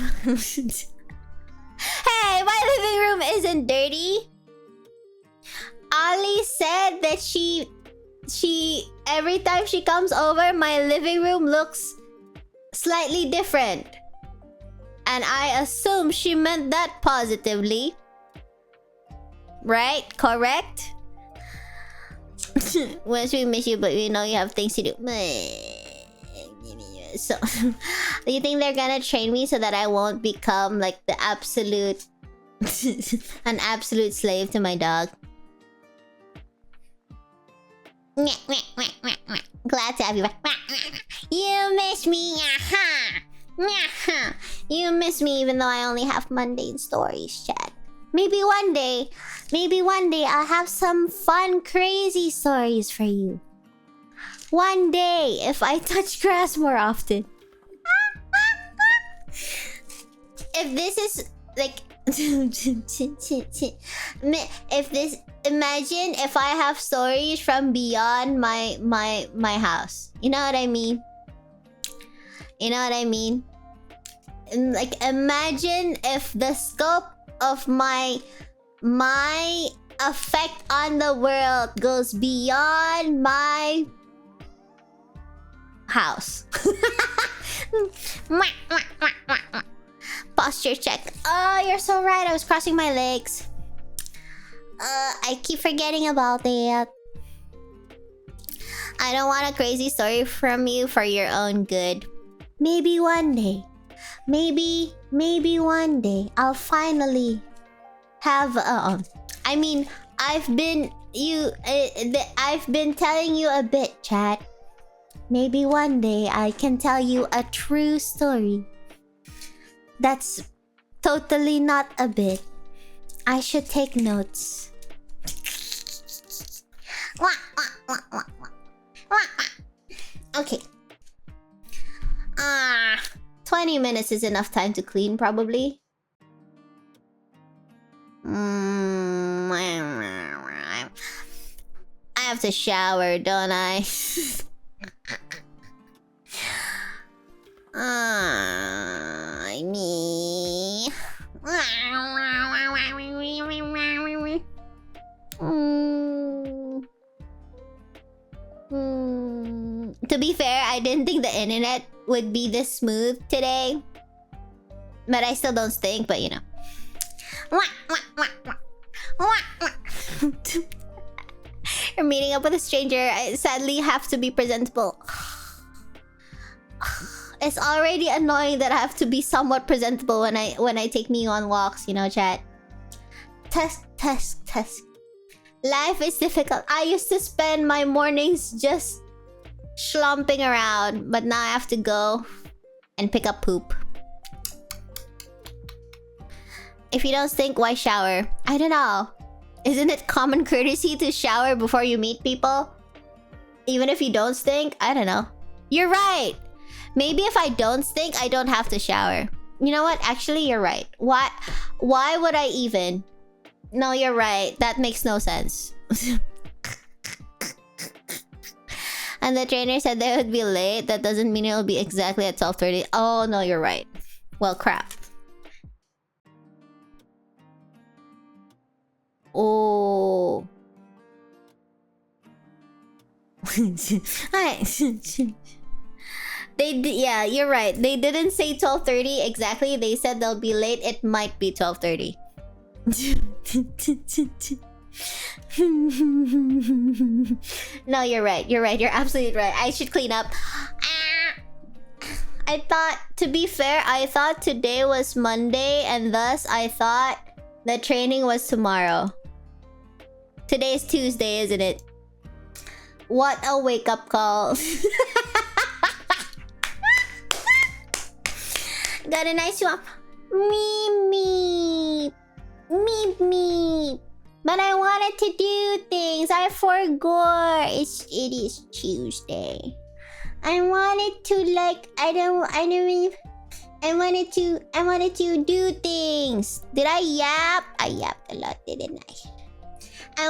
Hey, my living room isn't dirty. Ali said that she every time she comes over, my living room looks slightly different. And I assume she meant that positively. Right? Correct? Once we miss you, but we know you have things to do. So, do you think they're gonna train me so that I won't become like the absolute... an absolute slave to my dog? Glad to have you back. You miss me, you miss me even though I only have mundane stories, chat. Maybe one day I'll have some fun, crazy stories for you. One day, if I touch grass more often. If this is like... if this... Imagine if I have stories from beyond my house. You know what I mean? You know what I mean? Like, imagine if the scope of my effect on the world goes beyond my house. Posture check. Oh, you're so right. I was crossing my legs. I keep forgetting about it. I don't want a crazy story from you for your own good. Maybe one day. Maybe one day I'll finally have I mean, I've been telling you a bit, chat. Maybe one day I can tell you a true story. That's totally not a bit. I should take notes. Okay. 20 minutes is enough time to clean, probably. I have to shower, don't I? Me. To be fair, I didn't think the internet would be this smooth today. But I still don't stink, but you know. You're meeting up with a stranger. I sadly have to be presentable. It's already annoying that I have to be somewhat presentable when I take me on walks, you know, chat. Test. Life is difficult. I used to spend my mornings just schlumping around, but now I have to go and pick up poop. If you don't stink, why shower? I don't know. Isn't it common courtesy to shower before you meet people? Even if you don't stink? I don't know. You're right. Maybe if I don't stink, I don't have to shower. You know what? Actually, you're right. Why would I even? No, you're right. That makes no sense. And the trainer said they would be late. That doesn't mean it'll be exactly at 12:30. Oh, no, you're right. Well, crap. Oh. Yeah, you're right. They didn't say 12:30 exactly. They said they'll be late. It might be 12:30. No, you're right. You're right. You're absolutely right. I should clean up. I thought, to be fair, I thought today was Monday, and thus I thought the training was tomorrow. Today's Tuesday, isn't it? What a wake-up call. Got a nice one. Meep. Meep, meep. But I wanted to do things. I forgot. It is Tuesday. I wanted to wanted to do things. Did I yap? I yapped a lot, didn't I? I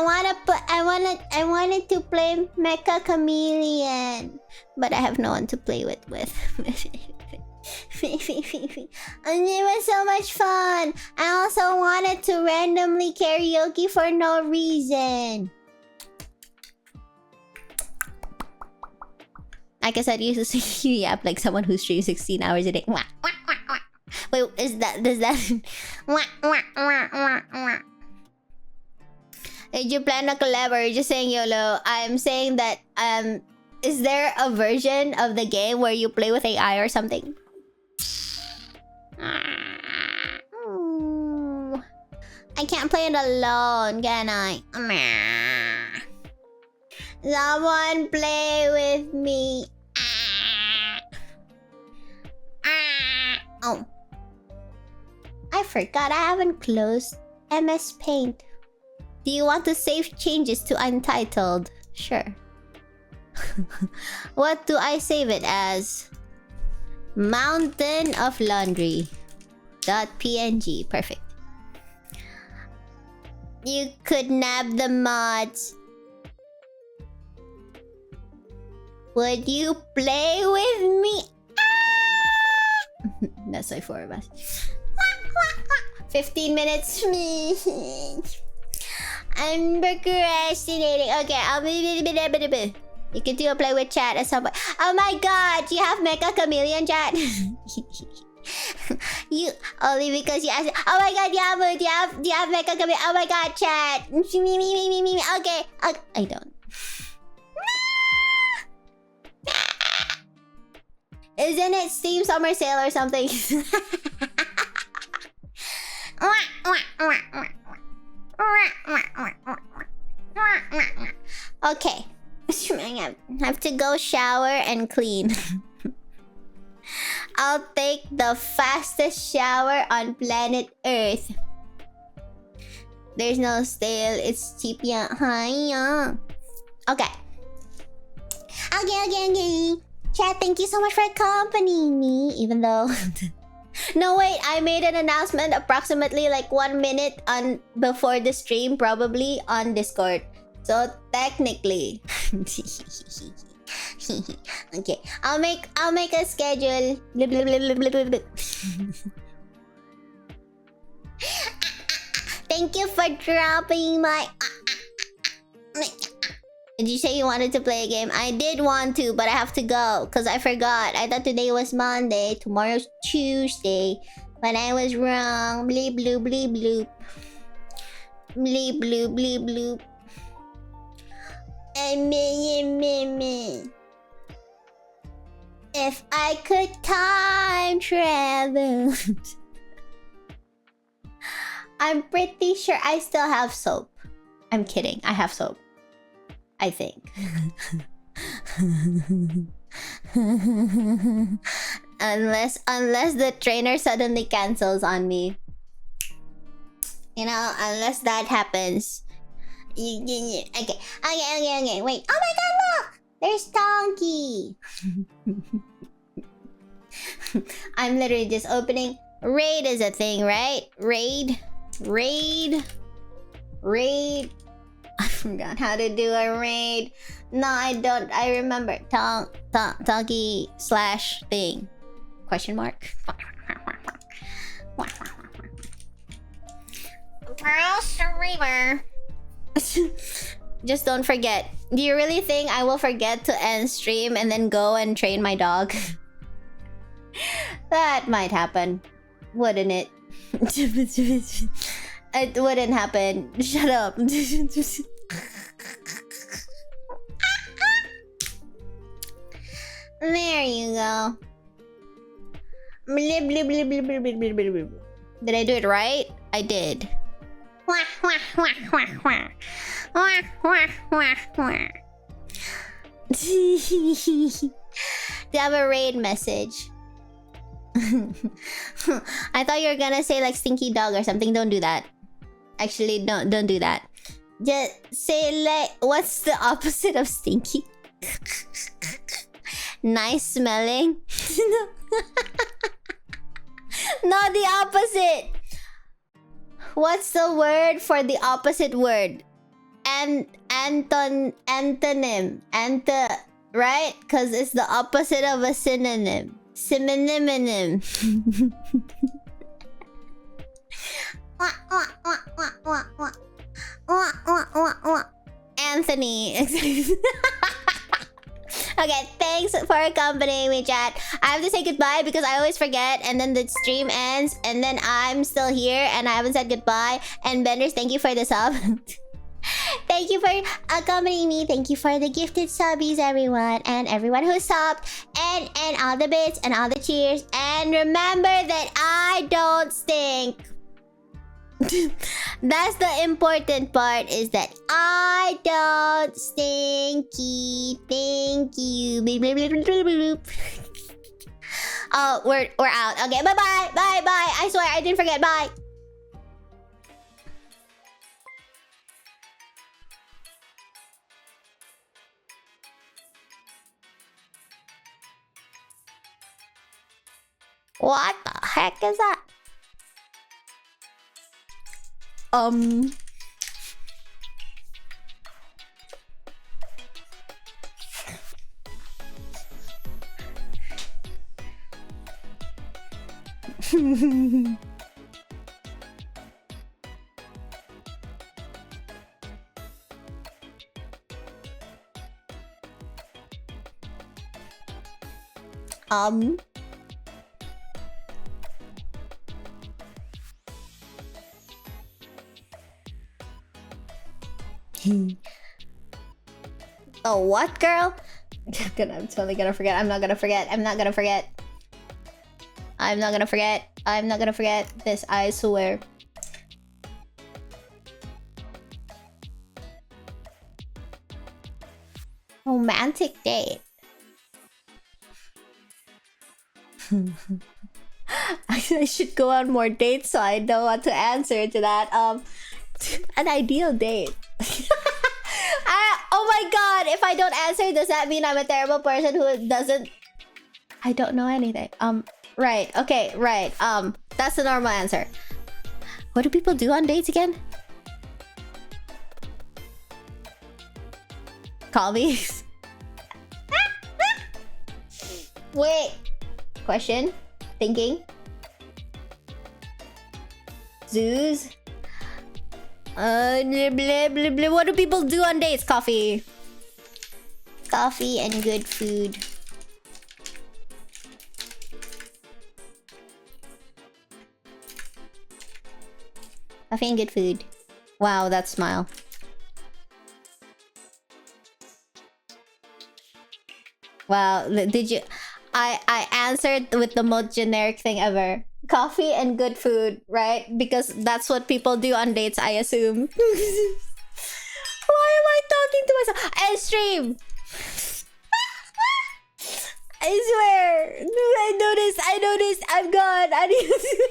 wanted to play Mecha Chameleon, but I have no one to play with. And it was so much fun. I also wanted to randomly karaoke for no reason. I guess I'd use a yap like someone who streams 16 hours a day. Wait, does that... Did you plan a collab or are you just saying YOLO? I'm saying that, is there a version of the game where you play with AI or something? I can't play it alone, can I? Someone play with me. Oh. I forgot I haven't closed MS Paint. Do you want to save changes to Untitled? Sure. What do I save it as? Mountain of Laundry. .png. Perfect. You could nab the mods. Would you play with me? That's like 4 of us. 15 minutes. I'm procrastinating. Okay, I'll be. You can do a play with chat at some point. Oh my god, do you have Mecha Chameleon chat? You only because you asked. Oh my god, Yamu, do you have Mecha Chameleon? Oh my god, chat. Me. Okay, I don't. Isn't it Steam Summer Sale or something? Okay. I have to go shower and clean. I'll take the fastest shower on planet Earth. There's no stale, it's cheap. Yeah. Hi. Okay. Okay. Chat, thank you so much for accompanying me, even though... No, wait, I made an announcement approximately like 1 minute before the stream, probably on Discord. So technically... Okay, I'll make a schedule. Thank you for dropping my... Did you say you wanted to play a game? I did want to, but I have to go. Because I forgot. I thought today was Monday. Tomorrow's Tuesday. But I was wrong. Bleep bloop bleep bloop. Bleep bloop bleep bloop. If I could time travel. I'm pretty sure I still have soap. I'm kidding. I have soap. I think. Unless the trainer suddenly cancels on me. You know, unless that happens. Okay. Wait. Oh my god, look! There's Donkey. I'm literally just opening. Raid is a thing, right? Raid. Raid. I forgot how to do a raid. No, I don't. I remember. Doggy slash thing. Question mark. Streamer. Just don't forget. Do you really think I will forget to end stream and then go and train my dog? That might happen. Wouldn't it? It wouldn't happen. Shut up. There you go. Did I do it right? I did. Do you have a raid message? I thought you were gonna say like stinky dog or something. Don't do that. Actually, don't do that. Just say like, what's the opposite of stinky? Nice smelling? No, the opposite. What's the word for the opposite word? Antonym. Right? Because it's the opposite of a synonym. Synonym. Anthony. Okay, thanks for accompanying me, chat. I have to say goodbye because I always forget, and then the stream ends, and then I'm still here, and I haven't said goodbye. And Benders, thank you for the sub. Thank you for accompanying me. Thank you for the gifted subbies, everyone, and everyone who subbed, and all the bits and all the cheers. And remember that I don't stink. That's the important part, is that I don't stinky. Thank you. Oh, we're out. Okay, bye-bye. Bye-bye. I swear I didn't forget. Bye. What the heck is that? Oh, what, girl? I'm totally gonna forget. I'm not gonna forget. I'm not gonna forget. I'm not gonna forget. I'm not gonna forget this, I swear. Romantic date. I should go on more dates so I know what to answer to that. An ideal date. Oh my god, if I don't answer, does that mean I'm a terrible person who doesn't... I don't know anything. Right, okay, right. That's the normal answer. What do people do on dates again? Call me. Wait. Question? Thinking? Zoos? Blah, blah, blah, blah. What do people do on dates? Coffee. Coffee and good food. Coffee and good food. Wow, that smile. Wow, did you... I answered with the most generic thing ever. Coffee and good food, right? Because that's what people do on dates, I assume. Why am I talking to myself? I stream! I swear! I noticed, I'm gone!